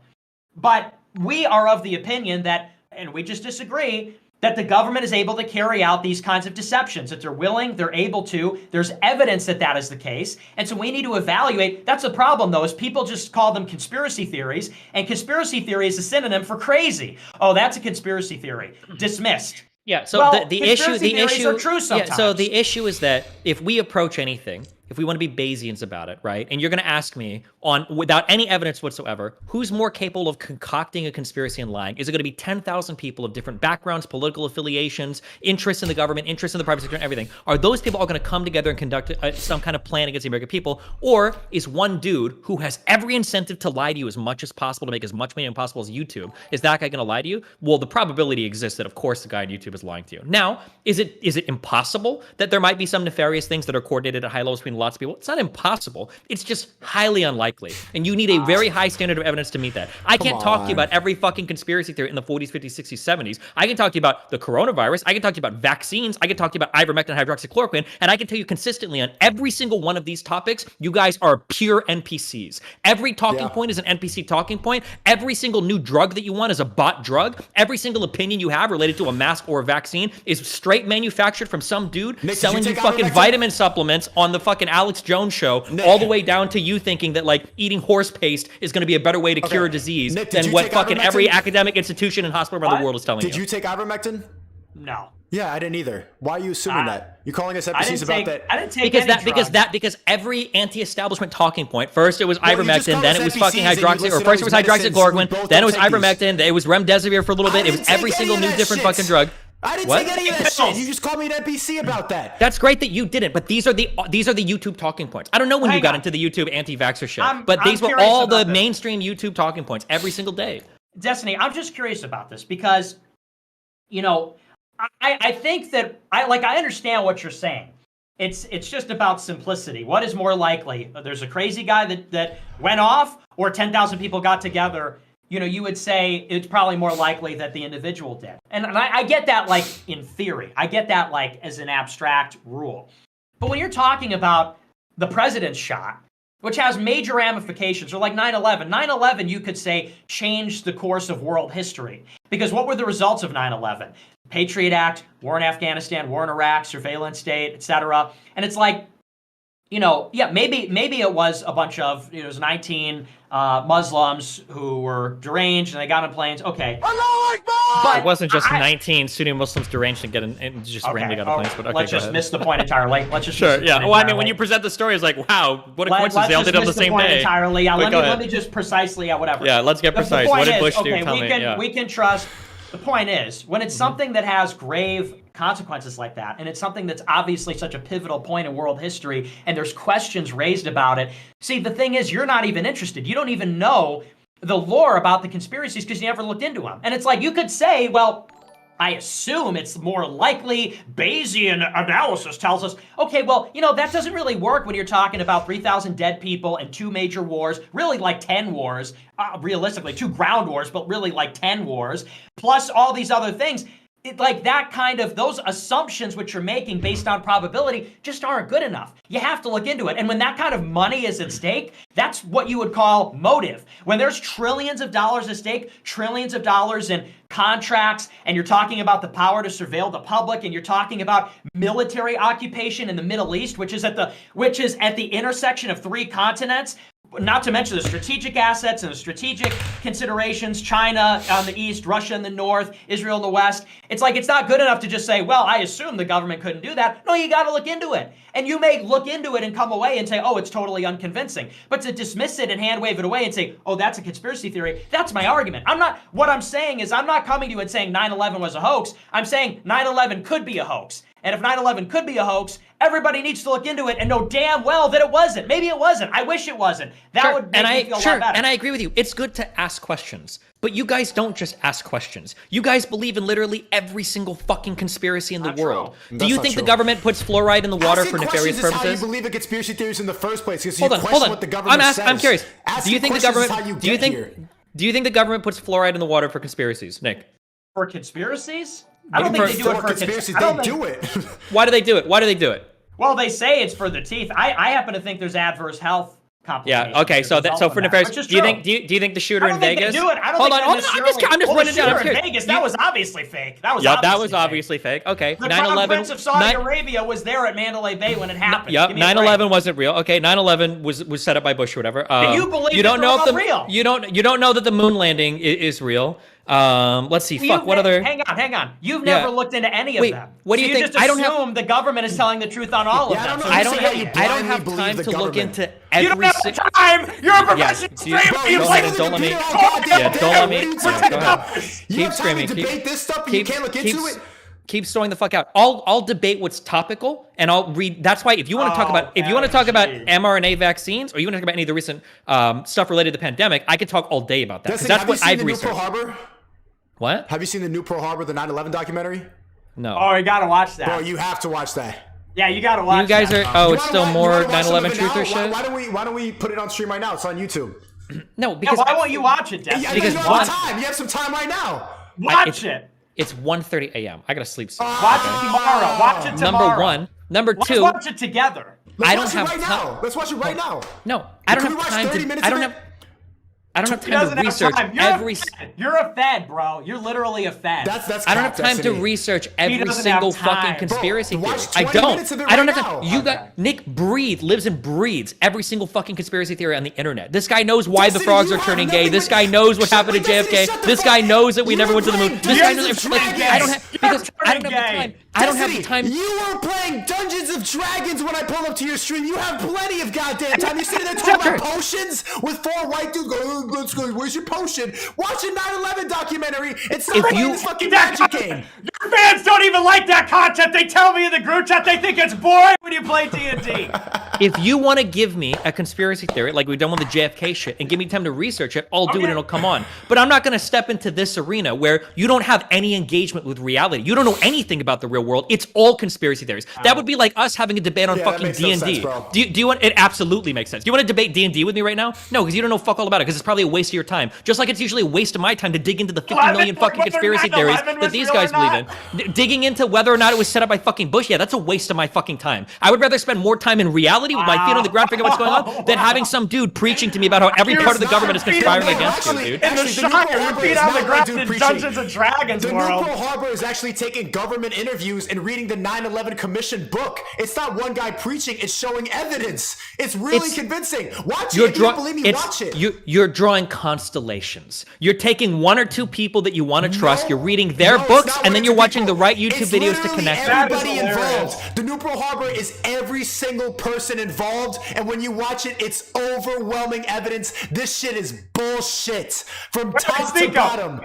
But we are of the opinion that, and we just disagree, that the government is able to carry out these kinds of deceptions, that they're willing, they're able to. There's evidence that that is the case. And so we need to evaluate. That's the problem, though, is people just call them conspiracy theories. And conspiracy theory is a synonym for crazy. Oh, that's a conspiracy theory. Dismissed. Yeah, so well, the issue are true sometimes. Yeah, so the issue is that if we approach anything, if we want to be Bayesians about it, right? And you're going to ask me without any evidence whatsoever, who's more capable of concocting a conspiracy and lying? Is it going to be 10,000 people of different backgrounds, political affiliations, interests in the government, interests in the private sector, and everything? Are those people all going to come together and conduct some kind of plan against the American people? Or is one dude who has every incentive to lie to you as much as possible, to make as much money as possible as YouTube, is that guy going to lie to you? Well, the probability exists that, of course, the guy on YouTube is lying to you. Now, is it impossible that there might be some nefarious things that are coordinated at high levels between lots of people? It's not impossible. It's just highly unlikely. And you need a very high standard of evidence to meet that. I can't talk to you about every fucking conspiracy theory in the 40s, 50s, 60s, 70s. I can talk to you about the coronavirus. I can talk to you about vaccines. I can talk to you about ivermectin, hydroxychloroquine. And I can tell you consistently on every single one of these topics, you guys are pure NPCs. Every talking point is an NPC talking point. Every single new drug that you want is a bot drug. Every single opinion you have related to a mask or a vaccine is straight manufactured from some dude selling you fucking vitamin supplements on the fucking Alex Jones show, all the way down to you thinking that like eating horse paste is going to be a better way to cure a disease than what fucking every academic institution and hospital around the world is telling you. Did you take ivermectin? No. Yeah, I didn't either. Why are you assuming that? You're calling us NPCs about that? I didn't take because every anti-establishment talking point, first it was ivermectin, then it was fucking first it was hydroxychloroquine, then it was ivermectin, it was remdesivir for a little bit, it was every single new different fucking drug. I didn't take any of that shit. You just called me an NPC about that. That's great that you didn't, but these are the YouTube talking points. I don't know when you got into the YouTube anti-vaxxer shit, but these were all the mainstream YouTube talking points every single day. Destiny, I'm just curious about this because, you know, I think that I understand what you're saying. It's just about simplicity. What is more likely? There's a crazy guy that went off, or 10,000 people got together. You know, you would say it's probably more likely that the individual did. And I get that, like, in theory. I get that, like, as an abstract rule. But when you're talking about the president's shot, which has major ramifications, or like 9/11. 9/11, you could say, changed the course of world history. Because what were the results of 9/11? Patriot Act, war in Afghanistan, war in Iraq, surveillance state, etc. And it's like, you know, yeah, maybe it was a bunch of, it was 19 Muslims who were deranged and they got on planes. Okay. But it wasn't just 19 Sunni Muslims deranged and just randomly got on planes. But okay, let's just miss the point entirely. Let's just sure. Yeah. Well, I mean, when you present the story, it's like, wow, what a coincidence they all did on the same day. Entirely. Yeah. Let me just precisely. Yeah. Whatever. Yeah. Let's get precise. What did Bush do? Tell me. We can trust. The point is, when it's something that has grave consequences like that, and it's something that's obviously such a pivotal point in world history, and there's questions raised about it. See, the thing is, you're not even interested. You don't even know the lore about the conspiracies because you never looked into them. And it's like, you could say, well, I assume it's more likely. Bayesian analysis tells us, okay, well, you know, that doesn't really work when you're talking about 3,000 dead people and 2 major wars, really like 10 wars, realistically, 2 ground wars, but really like 10 wars, plus all these other things. Like that kind of, those assumptions which you're making based on probability just aren't good enough. You have to look into it. And when that kind of money is at stake, that's what you would call motive. When there's trillions of dollars at stake, trillions of dollars in contracts, and you're talking about the power to surveil the public, and you're talking about military occupation in the Middle East, which is at the intersection of 3 continents, not to mention the strategic assets and the strategic considerations, China on the east, Russia in the north, Israel in the west. It's like, it's not good enough to just say, well, I assume the government couldn't do that. No, you got to look into it. And you may look into it and come away and say, oh, it's totally unconvincing. But to dismiss it and hand wave it away and say, oh, that's a conspiracy theory, that's my argument. What I'm saying is I'm not coming to you and saying 9/11 was a hoax. I'm saying 9/11 could be a hoax. And if 9/11 could be a hoax, everybody needs to look into it and know damn well that it wasn't. Maybe it wasn't. I wish it wasn't. That would make me feel a lot better. And I agree with you. It's good to ask questions. But you guys don't just ask questions. You guys believe in literally every single fucking conspiracy in the world. Do you think the government puts fluoride in the water for nefarious purposes? How you believe in conspiracy theories in the first place? Because hold you question on. what the government says. I'm curious. Do you think the government? Do you think the government puts fluoride in the water for conspiracies, Nick? For conspiracies? I don't think they do it for conspiracies. They do it. Why do they do it? Why do they do it? Well, they say it's for the teeth. I happen to think there's adverse health complications. Yeah. Okay. So for nefarious, do you think the shooter in Vegas? Do it. I don't hold think on. I'm just running down. In Vegas, that was obviously fake. That was obviously fake. Okay. The Crown Prince of Saudi Arabia was there at Mandalay Bay when it happened. Yep. 9/11 wasn't real. Okay. 9/11 was set up by Bush or whatever. You believe you don't know if real. You don't know that the moon landing is real. Let's see. What other? Hang on. You've never looked into any of them. What do you think? Just assume the government is telling the truth on all of them. I don't have time to look into every. You don't have time. You're a professional streamer. Don't let me. Don't let me. Go ahead. Keep screaming. Debate this stuff, and you can't look into it. Keep throwing the fuck out. I'll debate what's topical, and I'll read. That's why if you want to talk about mRNA vaccines, or you want to talk about any of the recent stuff related to the pandemic, I could talk all day about that. That's what I've researched. What? Have you seen the new Pearl Harbor, the 9/11 documentary? No. Oh, you gotta watch that. Bro, you have to watch that. Yeah, you gotta watch. You guys that. are. It's still more 9/11 truther shit. Why don't we put it on stream right now? It's on YouTube. No, because why won't you watch it, Dad? Because you have time. You have some time right now. Watch it. It's 1:30 a.m. I gotta sleep soon. Watch it tomorrow. Watch it tomorrow. Number one. Number two. Let's watch it together. Let's watch it right now. No, I don't have time to. I don't have time to research every. You're a Fed, bro. You're literally a Fed. That's I don't have time to research every single fucking conspiracy theory. I don't have time. You got Nick lives and breathes every single fucking conspiracy theory on the internet. This guy knows why the frogs are turning gay. This guy knows what happened to JFK. This guy knows that we never went to the moon. This guy knows. I don't have the time. I don't have the time. You were playing Dungeons of Dragons when I pulled up to your stream. You have plenty of goddamn time. You're sitting there talking about potions with 4 white dudes going, let's go, where's your potion? Watch a 9/11 documentary and stop playing this fucking magic game. Your fans don't even like that content. They tell me in the group chat they think it's boring when you play D&D. If you want to give me a conspiracy theory, like we've done with the JFK shit, and give me time to research it, I'll do it and it'll come on. But I'm not going to step into this arena where you don't have any engagement with reality. You don't know anything about the real world. It's all conspiracy theories. That would be like us having a debate on fucking D&D. Do you want? It absolutely makes sense. Do you want to debate D&D with me right now? No, because you don't know fuck all about it. Because it's probably a waste of your time. Just like it's usually a waste of my time to dig into the 50 million fucking conspiracy theories that these guys believe in. Digging into whether or not it was set up by fucking Bush. Yeah, that's a waste of my fucking time. I would rather spend more time in reality with my feet on the ground, figuring out what's going on, than having some dude preaching to me about how every part of the government is conspiring against you, dude. In the Shire, your feet on the ground in Dungeons and Dragons world. The new Pearl Harbor is actually taking government interviews and reading the 9/11 Commission book. It's not one guy preaching, it's showing evidence. It's really convincing. Watch it. If you don't believe me, watch it. You're drawing constellations. You're taking 1 or 2 people that you want to trust, you're reading their books, and then you're watching the right YouTube videos to connect them. Everybody involved. The new Pearl Harbor is every single person involved, and when you watch it, it's overwhelming evidence. This shit is bullshit from top to bottom.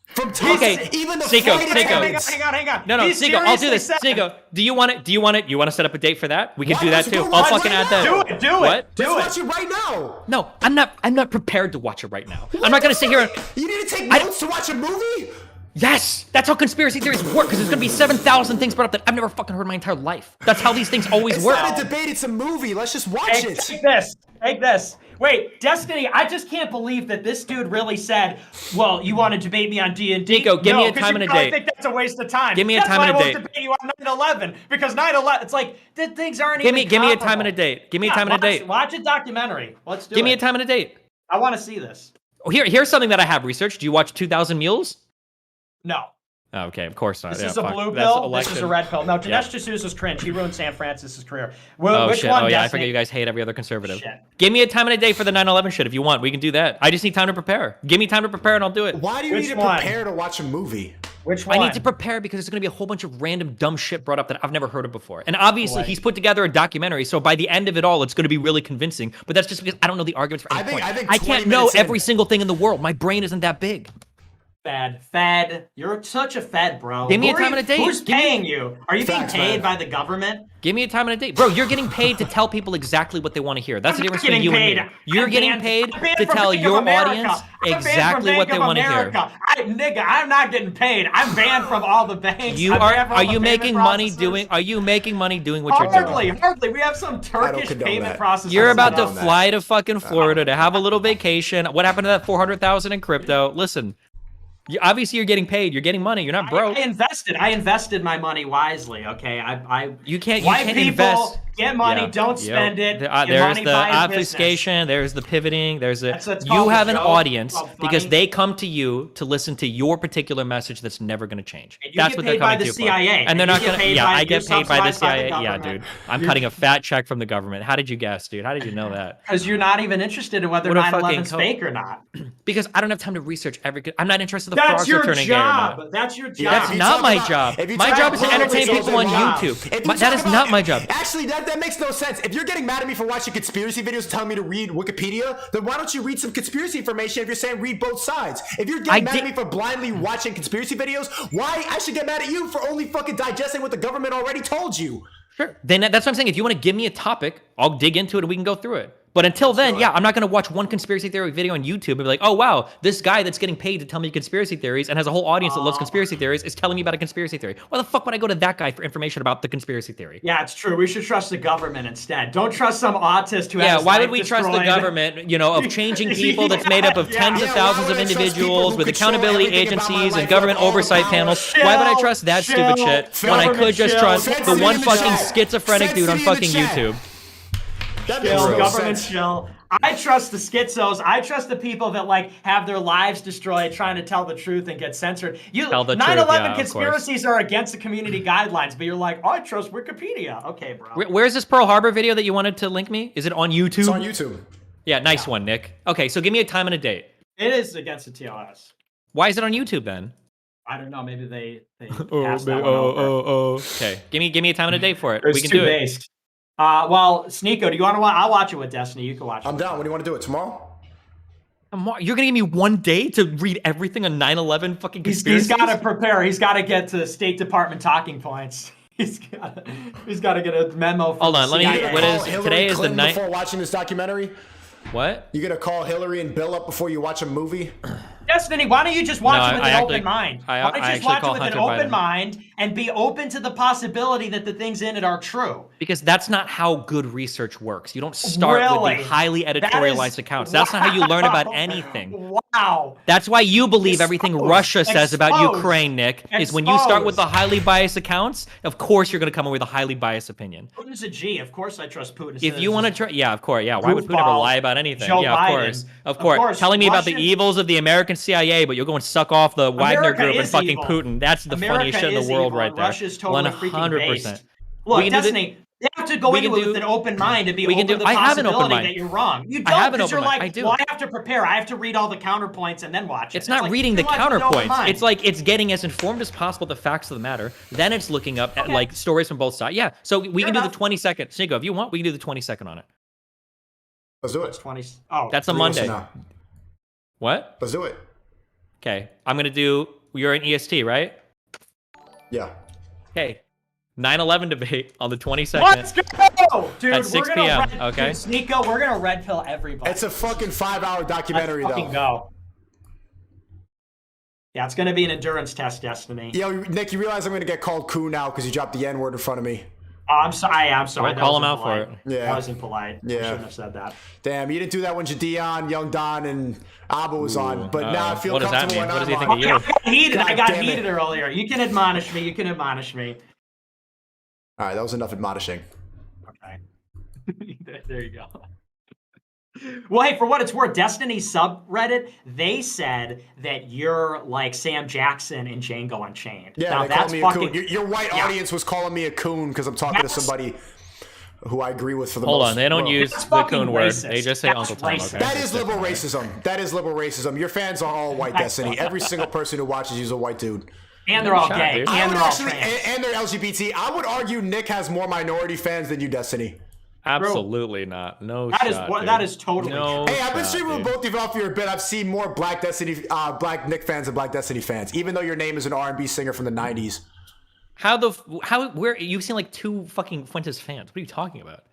From top to even the hang on. No, Sneako, I'll do this. Sneako, do you want it? You want to set up a date for that? We can do that too. I'll fucking add that. Do it. Let's watch it right now. No, I'm not prepared to watch it right now. I'm not gonna sit here and. You need to take notes to watch a movie? Yes, that's how conspiracy theories work, because there's gonna be 7,000 things brought up that I've never fucking heard in my entire life. That's how these things always work. It's not a debate, it's a movie. Let's just watch it. Take this. Wait, Destiny, I just can't believe that this dude really said, well, you want to debate me on D&D? Sneako, give me a time and a date. I think that's a waste of time. Give me a time and a date. That's why I won't debate you on 9/11, because 9/11, it's like, the things aren't give even me a time and a date. Give me a time and a date. Watch a documentary. Let's do it. Give me a time and a date. I want to see this. Here's something that I have researched. Do you watch 2,000 Mules? No. Oh, okay, of course not. This is a blue pill. This is a red pill. No, Dinesh D'Souza's cringe. He ruined Sam Francis's career. Which shit. one? I forget you guys hate every other conservative. Shit. Give me a time and a day for the 9/11 shit if you want. We can do that. I just need time to prepare. Give me time to prepare and I'll do it. Why do you need to prepare to watch a movie? Which one? I need to prepare because there's going to be a whole bunch of random dumb shit brought up that I've never heard of before. And obviously, he's put together a documentary, so by the end of it all, it's going to be really convincing. But that's just because I don't know the arguments for any point. I can't know every single thing in the world. My brain isn't that big. Fed. You're such a Fed, bro. Give me a time and a date. Who's paying you? Are you being Facts, paid man. by the government? Give me a time and a date. Bro, you're getting paid to tell people exactly what they want to hear. That's the difference between you and me. You're getting paid to tell your audience exactly what they want to hear. I'm not getting paid. I'm banned from all the banks. Are you making money doing what you're doing? Hardly. We have some Turkish payment processor. You're about to fly to fucking Florida to have a little vacation. What happened to that 400,000 in crypto? Listen. Obviously, you're getting paid. You're getting money. You're not broke. I invested my money wisely. Okay, You can't people invest. Get money, don't spend it. There's the obfuscation. There's the pivoting. You have an audience because they come to you to listen to your particular message that's never going to change. That's what they're coming to. CIA. And they're not going to. Yeah, I get paid by the CIA. Yeah, dude. I'm cutting a fat check from the government. How did you guess, dude? How did you know that? Because you're not even interested in whether 9/11's fake or not. Because I don't have time to research I'm not interested in the frogs are turning gay or not. That's your job. That's not my job. My job is to entertain people on YouTube. That is not my job. Actually, that makes no sense. If you're getting mad at me for watching conspiracy videos telling me to read Wikipedia, then why don't you read some conspiracy information if you're saying read both sides? If you're getting mad at me for blindly watching conspiracy videos, why I should get mad at you for only fucking digesting what the government already told you? Sure. Then that's what I'm saying. If you want to give me a topic, I'll dig into it and we can go through it. But until then, I'm not going to watch one conspiracy theory video on YouTube and be like, oh, wow, this guy that's getting paid to tell me conspiracy theories and has a whole audience that loves conspiracy theories is telling me about a conspiracy theory. Why the fuck would I go to that guy for information about the conspiracy theory? Yeah, it's true. We should trust the government instead. Don't trust some autist who has why would we trust the government, of changing people that's made up of tens of thousands of individuals with accountability agencies and government oversight panels? Why would I trust that stupid shit when I could just trust the one fucking schizophrenic dude on fucking YouTube? Government chill. I trust the schizos. I trust the people that have their lives destroyed trying to tell the truth and get censored. 9/11 conspiracies are against the community guidelines, but you're like, I trust Wikipedia. Okay, bro. Where's this Pearl Harbor video that you wanted to link me? Is it on YouTube? It's on YouTube. Yeah, nice one, Nick. Okay, so give me a time and a date. It is against the TLS. Why is it on YouTube then? I don't know. Maybe they passed that one over. Okay, give me a time and a date for it. We can do it. Well, Sneako, do you want to watch? I'll watch it with Destiny. You can watch it. I'm down. When do you want to do it? Tomorrow? You're going to give me one day to read everything on 9/11 fucking conspiracies? He's got to prepare. He's got to get to State Department talking points. He's got to get a memo from Hold on, let me. Today is the night before watching this documentary. What? You gonna call Hillary and Bill up before you watch a movie? Destiny, why don't you just watch it with an open mind? Why don't you just watch it with an open mind and be open to the possibility that the things in it are true? Because that's not how good research works. You don't start with the highly editorialized accounts. That's not how you learn about anything. Wow. That's why you believe everything Russia says about Ukraine, Nick, is when you start with the highly biased accounts, of course you're going to come up with a highly biased opinion. Putin's a G. Of course I trust Putin. If you want to try, of course, why would Putin ever lie about anything? Of course. Telling me about the evils of the American CIA, but you'll go and suck off the Wagner Group and fucking Putin. That's the funniest shit in the world right there. Russia's totally 100%. Look, Destiny, you have to go into it with an open mind and be open to the possibility that you're wrong. You don't, because you're like, well, I have to prepare. I have to read all the counterpoints and then watch it. It's not reading the counterpoints. It's like it's getting as informed as possible the facts of the matter. Then it's looking up at stories from both sides. Yeah, so we can do the 20-second. Sneako, if you want, we can do the 20-second on it. Let's do it. That's a Monday. What? Let's do it. Okay, I'm gonna do. You're an EST, right? Yeah. Okay. 9/11 debate on the 22nd. Let's go, dude. At 6 p.m. Okay. Sneako, we're gonna red pill everybody. It's a fucking 5-hour documentary, Let's fucking go. Yeah, it's gonna be an endurance test, Destiny. Yo, Nick, you realize I'm gonna get called coon now because you dropped the N-word in front of me. Oh, I'm sorry. I'm sorry. Don't call him out for it. Yeah. That wasn't polite. Yeah. I shouldn't have said that. Damn, you didn't do that when Jadion, Young Don, and Abu was on. But now I feel comfortable when I'm on. What does he think of you? I got heated earlier. You can admonish me. All right, that was enough admonishing. Okay. There you go. Well, hey, for what it's worth, Destiny subreddit, they said that you're like Sam Jackson in Django Unchained. Yeah, now, they called me a coon. Your white audience was calling me a coon because I'm talking to somebody who I agree with for the most. Hold on, they don't use the coon word. They just say Uncle Tom. Okay? That is liberal racism. Your fans are all white, Destiny. Every single person who watches you is a white dude. And they're all gay. And they're all trans. And they're LGBT. I would argue Nick has more minority fans than you, Destiny. Absolutely not. No That is shot, what dude. that is totally No true. Hey, I've been shot, streaming with dude. both of you off your bit. I've seen more Black Nick fans and Black Destiny fans, even though your name is an R&B singer from the 90s. Where you've seen like 2 fucking Fuentes fans? What are you talking about?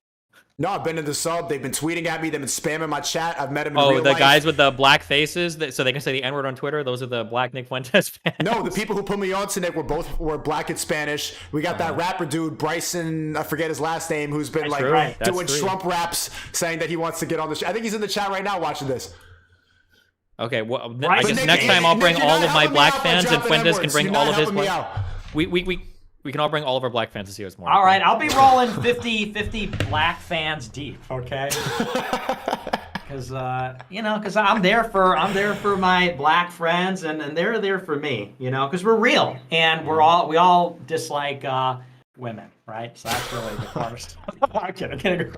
No, I've been in the sub. They've been tweeting at me. They've been spamming my chat. I've met them in Oh, real the life. guys with the black faces, so they can say the N-word on Twitter. Those are the Black Nick Fuentes fans. No, the people who put me on to Nick were Black and Spanish. We got that rapper dude, Bryson, I forget his last name, who's been That's like true. That's doing true. Trump raps, saying that he wants to get on the show. I think he's in the chat right now watching this. Okay, well, Right. I But guess Nick, next time I'll bring you're all not of my helping me black out by fans, and dropping Fuentes can N-words. bring You're all not of his. helping me out. We can all bring all of our black fans to see us more. All right, I'll be rolling 50 black fans deep, okay? Because I'm there for my black friends, and they're there for me, because we're real, and we all dislike women, right? So that's really the first. I'm kidding.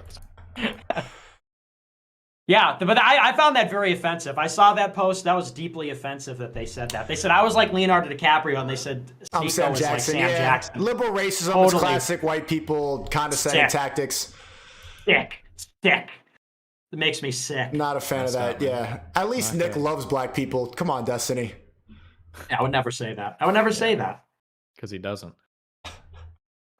Yeah, but I found that very offensive. I saw that post. That was deeply offensive that they said that. They said I was like Leonardo DiCaprio, and they said I'm Sneako Sam was Jackson. like Sam Jackson. Liberal racism is Totally. classic white people condescending Sick. tactics. Sick. It makes me sick. Not a fan of that. Yeah. At least Nick loves black people. Come on, Destiny. I would never say that. Because he doesn't.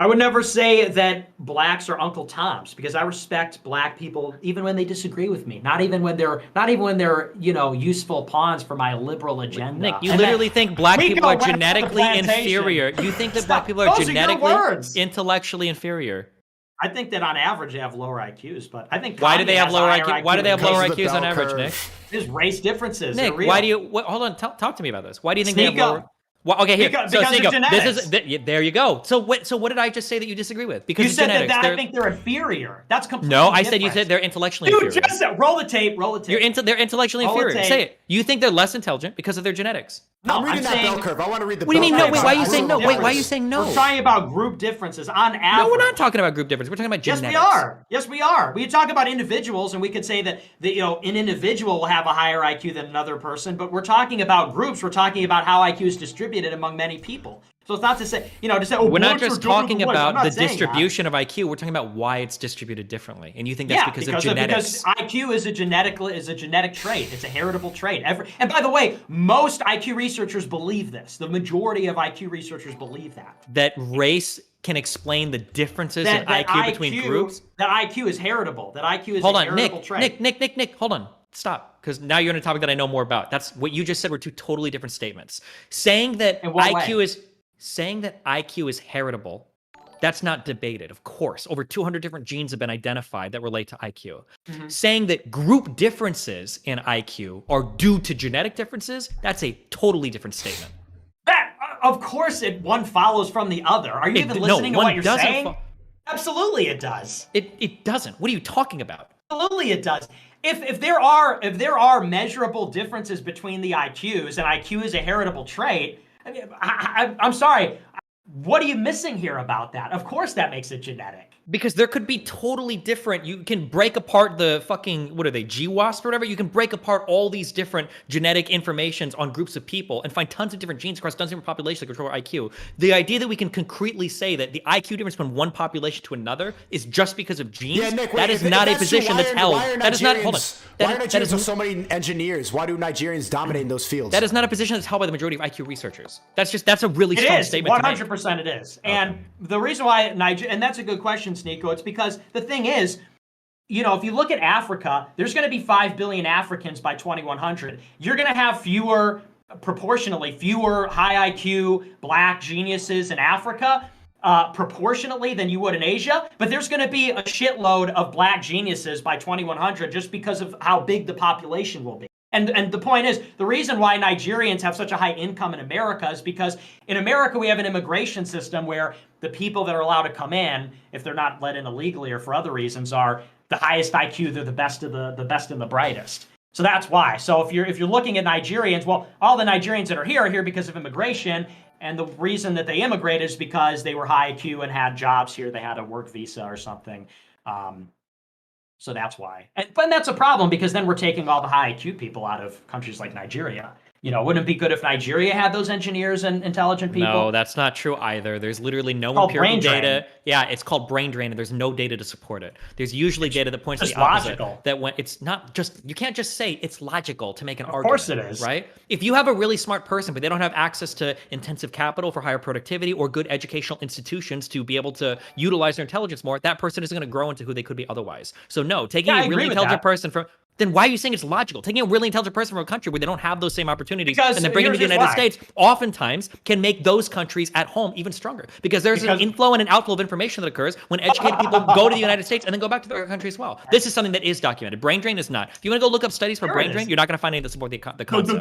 I would never say that blacks are Uncle Toms, because I respect black people even when they disagree with me. Not even when they're useful pawns for my liberal agenda. Nick, you literally think black we people go are back to the genetically plantation. inferior. You think that Stop. black people are Those are your genetically, words. intellectually inferior. I think that on average they have lower IQs, but I think Why do Kanye they have has a lower higher IQ? Why do they have lower Because of the IQs on bell average, curve. Nick? There's race differences. Nick, They're real. why do you? Hold on, talk to me about this. Why do you think they have Sneako. lower? Well, okay, here. Because so of Sneako, genetics. there you go. So what did I just say that you disagree with? Because You of said genetics. that I think they're inferior. That's completely No, I said you different. said they're intellectually Dude, inferior. just roll the tape. They're intellectually Roll the inferior. tape. Say it. You think they're less intelligent because of their genetics. No, I'm reading that saying, bell curve. I want to read the What do you bell mean no? curve. Wait, why are you I'm saying no? reading Wait, the why are you numbers. saying no? We're talking about group differences on average. No, we're not talking about group difference. We're talking about genetics. Yes, we are. We talk about individuals, and we could say that an individual will have a higher IQ than another person. But we're talking about groups. We're talking about how IQ is distributed among many people. So it's not to say, oh, We're not blacks are just dumber talking than whites. I'm about not the saying distribution of IQ. We're talking about why it's distributed differently, and you think that's because of genetics. Because IQ is a genetic trait. It's a heritable trait. And by the way, most IQ researchers believe this. The majority of IQ researchers believe that. That race can explain the differences in IQ between groups. That IQ is heritable. That IQ is Hold a on, heritable trait. Nick, hold on. Stop, because now you're on a topic that I know more about. That's what you just said were 2 totally different statements. Saying that IQ is heritable, that's not debated, of course. Over 200 different genes have been identified that relate to IQ. Mm-hmm. Saying that group differences in IQ are due to genetic differences, that's a totally different statement. Of course, one follows from the other. Are you even listening to what you're saying? Absolutely, it does. It doesn't. What are you talking about? Absolutely, it does. If there are measurable differences between the IQs, and IQ is a heritable trait, I'm sorry. What are you missing here about that? Of course, that makes it genetic. Because there could be totally different, you can break apart the fucking, what are they, GWASP or whatever? You can break apart all these different genetic informations on groups of people and find tons of different genes across tons of different populations that control our IQ. The idea that we can concretely say that the IQ difference from one population to another is just because of genes, Yeah, Nick, that is not a position that's held. That is not, hold on. Why are Nigerians with so many engineers? Why do Nigerians dominate in those fields? That is not a position that's held by the majority of IQ researchers. That's a really strong statement to make. 100% it is. And the reason why and that's a good question, Sneako, it's because the thing is, if you look at Africa, there's going to be 5 billion Africans by 2100. You're going to have proportionally fewer high IQ black geniuses in Africa, proportionately than you would in Asia. But there's going to be a shitload of black geniuses by 2100 just because of how big the population will be. And the point is, the reason why Nigerians have such a high income in America is because in America we have an immigration system where the people that are allowed to come in, if they're not let in illegally or for other reasons, are the highest IQ. They're the best of the best and the brightest. So that's why. So if you're looking at Nigerians, well, all the Nigerians that are here here because of immigration, and the reason that they immigrated is because they were high IQ and had jobs here. They had a work visa or something. So that's why. But that's a problem because then we're taking all the high IQ people out of countries like Nigeria. wouldn't it be good if Nigeria had those engineers and intelligent people? No, that's not true either. There's literally no empirical data. Yeah, it's called brain drain, and there's no data to support it. There's usually data that points to the opposite. Logical. That when it's not just, you can't just say it's logical to make an argument. Of course it is. Right? If you have a really smart person, but they don't have access to intensive capital for higher productivity or good educational institutions to be able to utilize their intelligence more, that person isn't going to grow into who they could be otherwise. So no, taking a really intelligent person from... Then why are you saying it's logical? Taking a really intelligent person from a country where they don't have those same opportunities and then bringing them to the United States oftentimes can make those countries at home even stronger. Because there's an inflow and an outflow of information that occurs when educated people go to the United States and then go back to their country as well. This is something that is documented. Brain drain is not. If you want to go look up studies for brain drain, you're not going to find any that support the concept.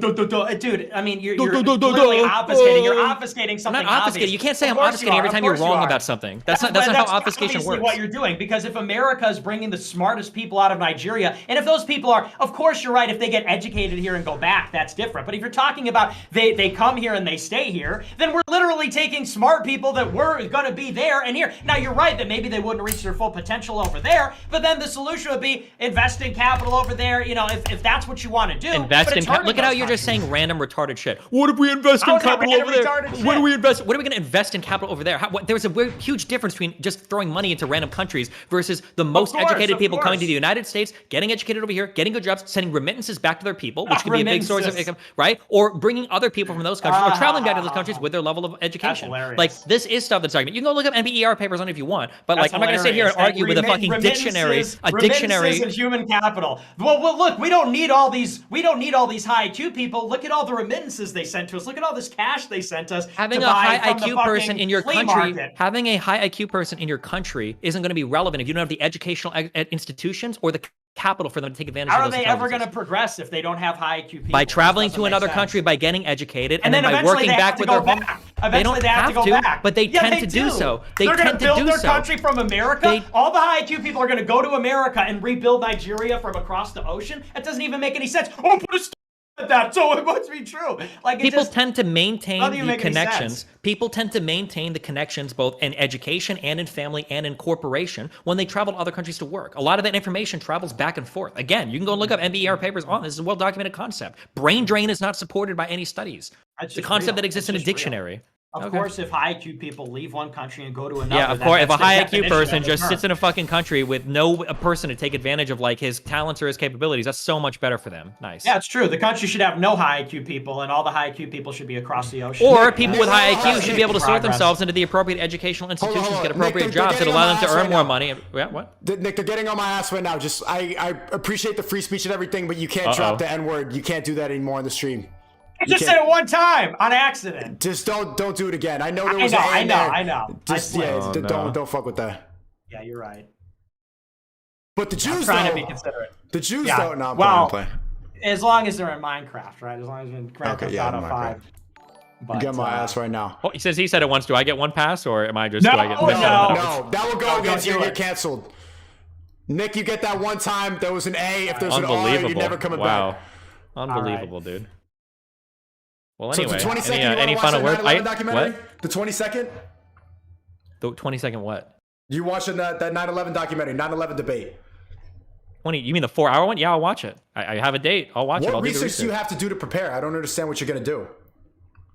Dude, I mean, you're literally obfuscating. You're obfuscating something. I'm not obfuscating. You can't say I'm obfuscating every time you're wrong about something. That's not how obfuscation works. What you're doing, because if America is bringing the smartest people out of Nigeria, and if those people are, of course, you're right. If they get educated here and go back, that's different. But if you're talking about they come here and they stay here, then we're literally taking smart people that were going to be there and here. Now, you're right that maybe they wouldn't reach their full potential over there, but then the solution would be invest in capital over there, if that's what you want to do. Invest in capital. Look at how you're just saying random retarded shit. What if we invest in capital over there? What do we invest? What are we going to invest in capital over there? There's a huge difference between just throwing money into random countries versus the most educated people coming to the United States, getting educated over here, getting good jobs, sending remittances back to their people, which can be a big source of income, right? Or bringing other people from those countries or traveling back to those countries with their level of education. Like, this is stuff that's argument. You can go look up NBER papers on it if you want, but like, I'm not going to sit here and argue with a fucking dictionary. Remittances and human capital. Well, look, we don't need all these high IQ people. Look at all the remittances they sent to us. Look at all this cash they sent us. Having a high IQ person in your country, isn't going to be relevant if you don't have the educational institutions or the capital for them to take advantage of those. How are they ever going to progress if they don't have high IQ people? By traveling to another country, by getting educated, and then by working back with their home. They don't have to go back, but they tend to do so. They're going to build their country from America. All the high IQ people are going to go to America and rebuild Nigeria from across the ocean. That doesn't even make any sense. Oh, put a stop at that, so it must be true. Like, people tend to maintain the connections. People tend to maintain the connections both in education and in family and in corporation when they travel to other countries to work. A lot of that information travels back and forth. Again, you can go look up NBER papers on this. It's a well-documented concept. Brain drain is not supported by any studies. It's a concept that exists in a dictionary. Of course, if high IQ people leave one country and go to another, yeah, of course. If a high IQ person just sits in a fucking country with no person to take advantage of like his talents or his capabilities, that's so much better for them. Nice. Yeah, it's true. The country should have no high IQ people, and all the high IQ people should be across the ocean. Or people with high IQ should be able to sort themselves into the appropriate educational institutions, get appropriate jobs that allow them to earn more money. Yeah, what? Nick, they're getting on my ass right now. Just I appreciate the free speech and everything, but you can't drop the N-word. You can't do that anymore on the stream. I just said it one time on accident. Just don't do it again. I know there was an A in there. I know. Just don't fuck with that. Yeah, you're right. But the Jews, trying to be considerate. The Jews don't. No, well, as long as they're in Minecraft, right? As long as they're in Grand Theft Auto 5. You get my ass right now. Oh, he said it once. Do I get one pass, or am I just? No, do I get no. That will go against you. You're canceled. Nick, you get that one time. There was an A. If there's an R, you're never coming back. Unbelievable, dude. Well, anyway, so the 22nd, any final word? Documentary? The 22nd? The 22nd what? You watching that 9/11 documentary, 9/11 debate? 20? You mean the 4-hour one? Yeah, I'll watch it. I have a date. I'll watch it. What research do you have to do to prepare? I don't understand what you're going to do.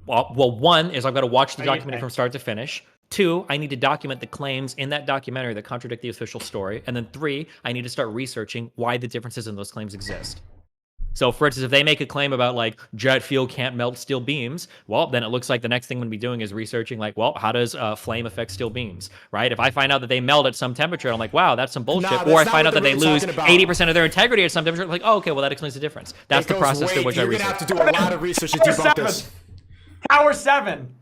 Well, one is I've got to watch the documentary from start to finish. 2, I need to document the claims in that documentary that contradict the official story. And then 3, I need to start researching why the differences in those claims exist. So, for instance, if they make a claim about, like, jet fuel can't melt steel beams, well, then it looks like the next thing I'm going to be doing is researching, like, well, how does flame affect steel beams, right? If I find out that they melt at some temperature, I'm like, wow, that's some bullshit. Or I find out that they lose 80% of their integrity at some temperature, I'm like, oh, okay, well, that explains the difference. That's the process through which I research. You're going to have to do a lot of research to debunk this. Tower 7.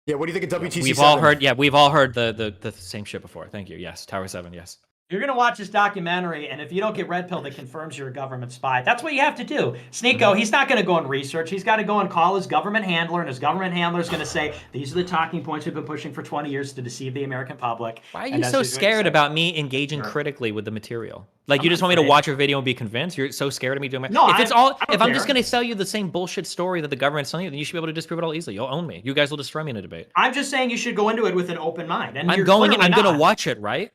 Yeah, what do you think of WTC 7? We've all heard the same shit before. Thank you. Yes, Tower 7, yes. You're going to watch this documentary, and if you don't get red pill that confirms you're a government spy, that's what you have to do. Sneako, he's not going to go and research. He's got to go and call his government handler, and his government handler is going to say, these are the talking points we've been pushing for 20 years to deceive the American public. Why are you so scared about me engaging critically with the material? Like, you just want me to watch a video and be convinced? You're so scared of me doing my... No, if I'm just going to sell you the same bullshit story that the government's telling you, then you should be able to disprove it all easily. You'll own me. You guys will destroy me in a debate. I'm just saying you should go into it with an open mind. And I'm going to watch it, right?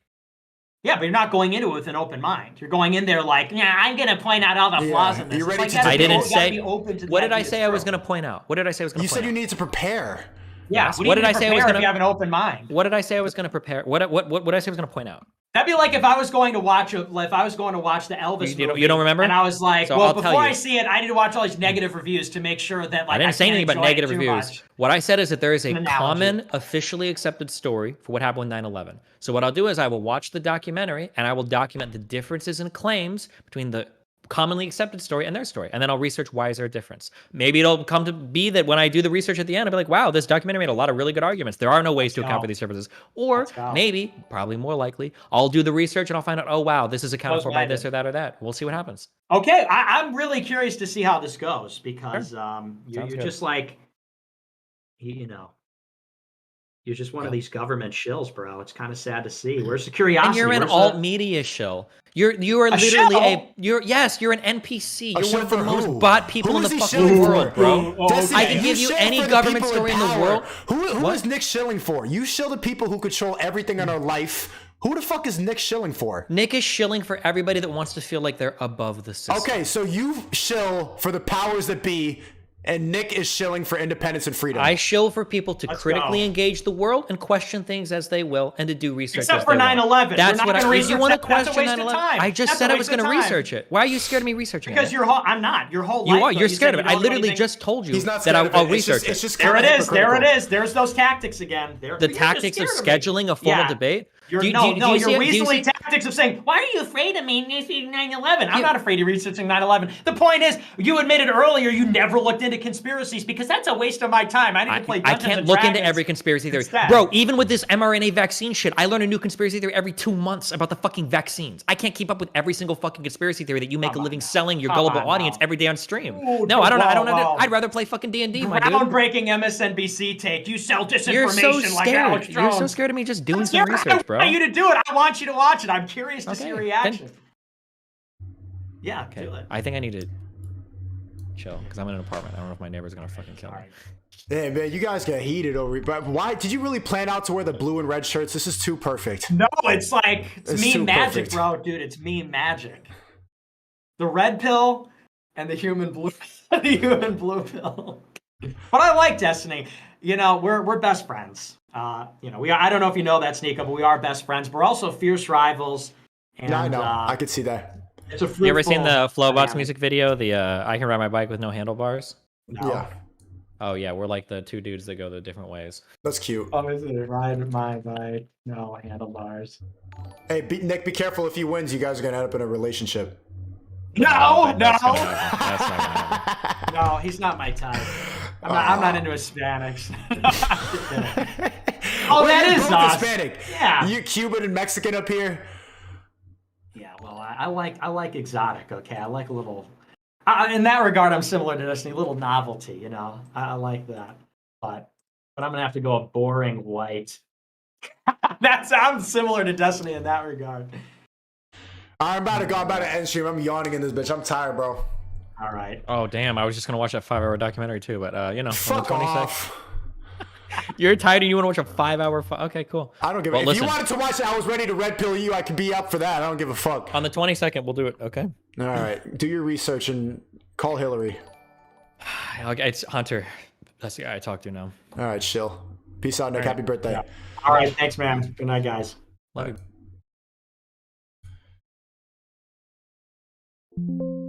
Yeah, but you're not going into it with an open mind. You're going in there like, yeah, I'm going to point out all the flaws in this. You're ready like, to I didn't say. be open to What did I idea say I was going to point out? What did I say I was going to You point said out? you need to prepare. Yeah. Yes. What did I say I was going to? If you have an open mind. What did I say I was going to prepare? What did I say I was going to point out? That'd be like if I was going to watch the Elvis movie. You don't remember? And I was like, So well, I'll tell before you. I see it, I need to watch all these negative reviews to make sure that like I didn't say anything about negative reviews. Much. What I said is that there is a An analogy. common, officially accepted story for what happened with 9/11. So what I'll do is I will watch the documentary and I will document the differences in claims between the commonly accepted story and their story. And then I'll research why is there a difference. Maybe it'll come to be that when I do the research at the end, I'll be like, wow, this documentary made a lot of really good arguments. There are no ways to account for these differences. Or maybe, probably more likely, I'll do the research and I'll find out, oh, wow, this is accounted for by this or that or that. We'll see what happens. Okay, I'm really curious to see how this goes because you're just like, you know, you're just one of these government shills, bro. It's kind of sad to see. Where's the curiosity? And you're an alt media shill. You are literally you're an NPC. You're one of the most bought people in the fucking world, bro. I can give you any government story in the world. Who is Nick shilling for? You shill the people who control everything in our life. Who the fuck is Nick shilling for? Nick is shilling for everybody that wants to feel like they're above the system. Okay, so you shill for the powers that be, and Nick is shilling for independence and freedom. I shill for people to critically engage the world and question things as they will and to do research. Except for 9/11. That's what I. If you want to that's question 9/11, I just said I was going to research it. Why are you scared of me researching it? Because I'm not. Your whole life. You are. You're scared of it. I literally just told you that I'll research it. It's just there it is. There it is. There's those tactics again. The tactics of scheduling a formal debate. Your weaselly tactics of saying, why are you afraid of me 9/11? I'm not afraid of researching 9/11. The point is, you admitted earlier you never looked into conspiracies because that's a waste of my time. I need to play Dungeons I can't and look Dragons into every conspiracy theory. instead. Bro, even with this mRNA vaccine shit, I learn a new conspiracy theory every 2 months about the fucking vaccines. I can't keep up with every single fucking conspiracy theory that you make a living selling your gullible audience every day on stream. No, I don't know. I'd rather play fucking D&D, my dude. Groundbreaking MSNBC take. You sell disinformation You're so like scared. Alex Jones. You're so scared of me just doing some research, bro. I want you to do it. I want you to watch it. I'm curious to see your reaction. Yeah, do it. I think I need to chill because I'm in an apartment. I don't know if my neighbor's gonna fucking kill me. Yeah, man, you guys get heated over. But why did you really plan out to wear the blue and red shirts? This is too perfect. No, it's like it's meme magic, perfect. bro, dude. It's meme magic. The red pill and the human blue, the human blue pill. But I like Destiny. You know, we're best friends. You know, I don't know if you know that, Sneako, but we are best friends. We're also fierce rivals. And, yeah, I know. I could see that. It's a you ever seen the Flowbots music video? The I can ride my bike with no handlebars. No. Yeah. Oh yeah, we're like the two dudes that go the different ways. That's cute. Oh, is it ride my bike? No handlebars. Hey, Nick, be careful. If he wins, you guys are gonna end up in a relationship. No. That's not gonna happen. No, he's not my type. I'm not into Hispanics. Oh, that is us. Hispanic. Yeah. You Cuban and Mexican up here. Yeah, well, I like exotic. Okay, I like a little. In that regard, I'm similar to Destiny. A little novelty, you know. I like that, but I'm gonna have to go a boring white. That sounds similar to Destiny in that regard. I'm about to end stream. I'm yawning in this bitch. I'm tired, bro. All right. Oh damn! I was just gonna watch that 5-hour documentary too, but you know, fuck off. You're tired and you want to watch a 5-hour. Okay, cool. I don't give a. If you wanted to watch it, I was ready to red pill you. I could be up for that. I don't give a fuck. On the 22nd, we'll do it. Okay. All right. Do your research and call Hillary. It's Hunter. That's the guy I talk to now. All right, chill. Peace out, Nick. Happy birthday. Yeah. All right. Thanks, man. Good night, guys. Love you.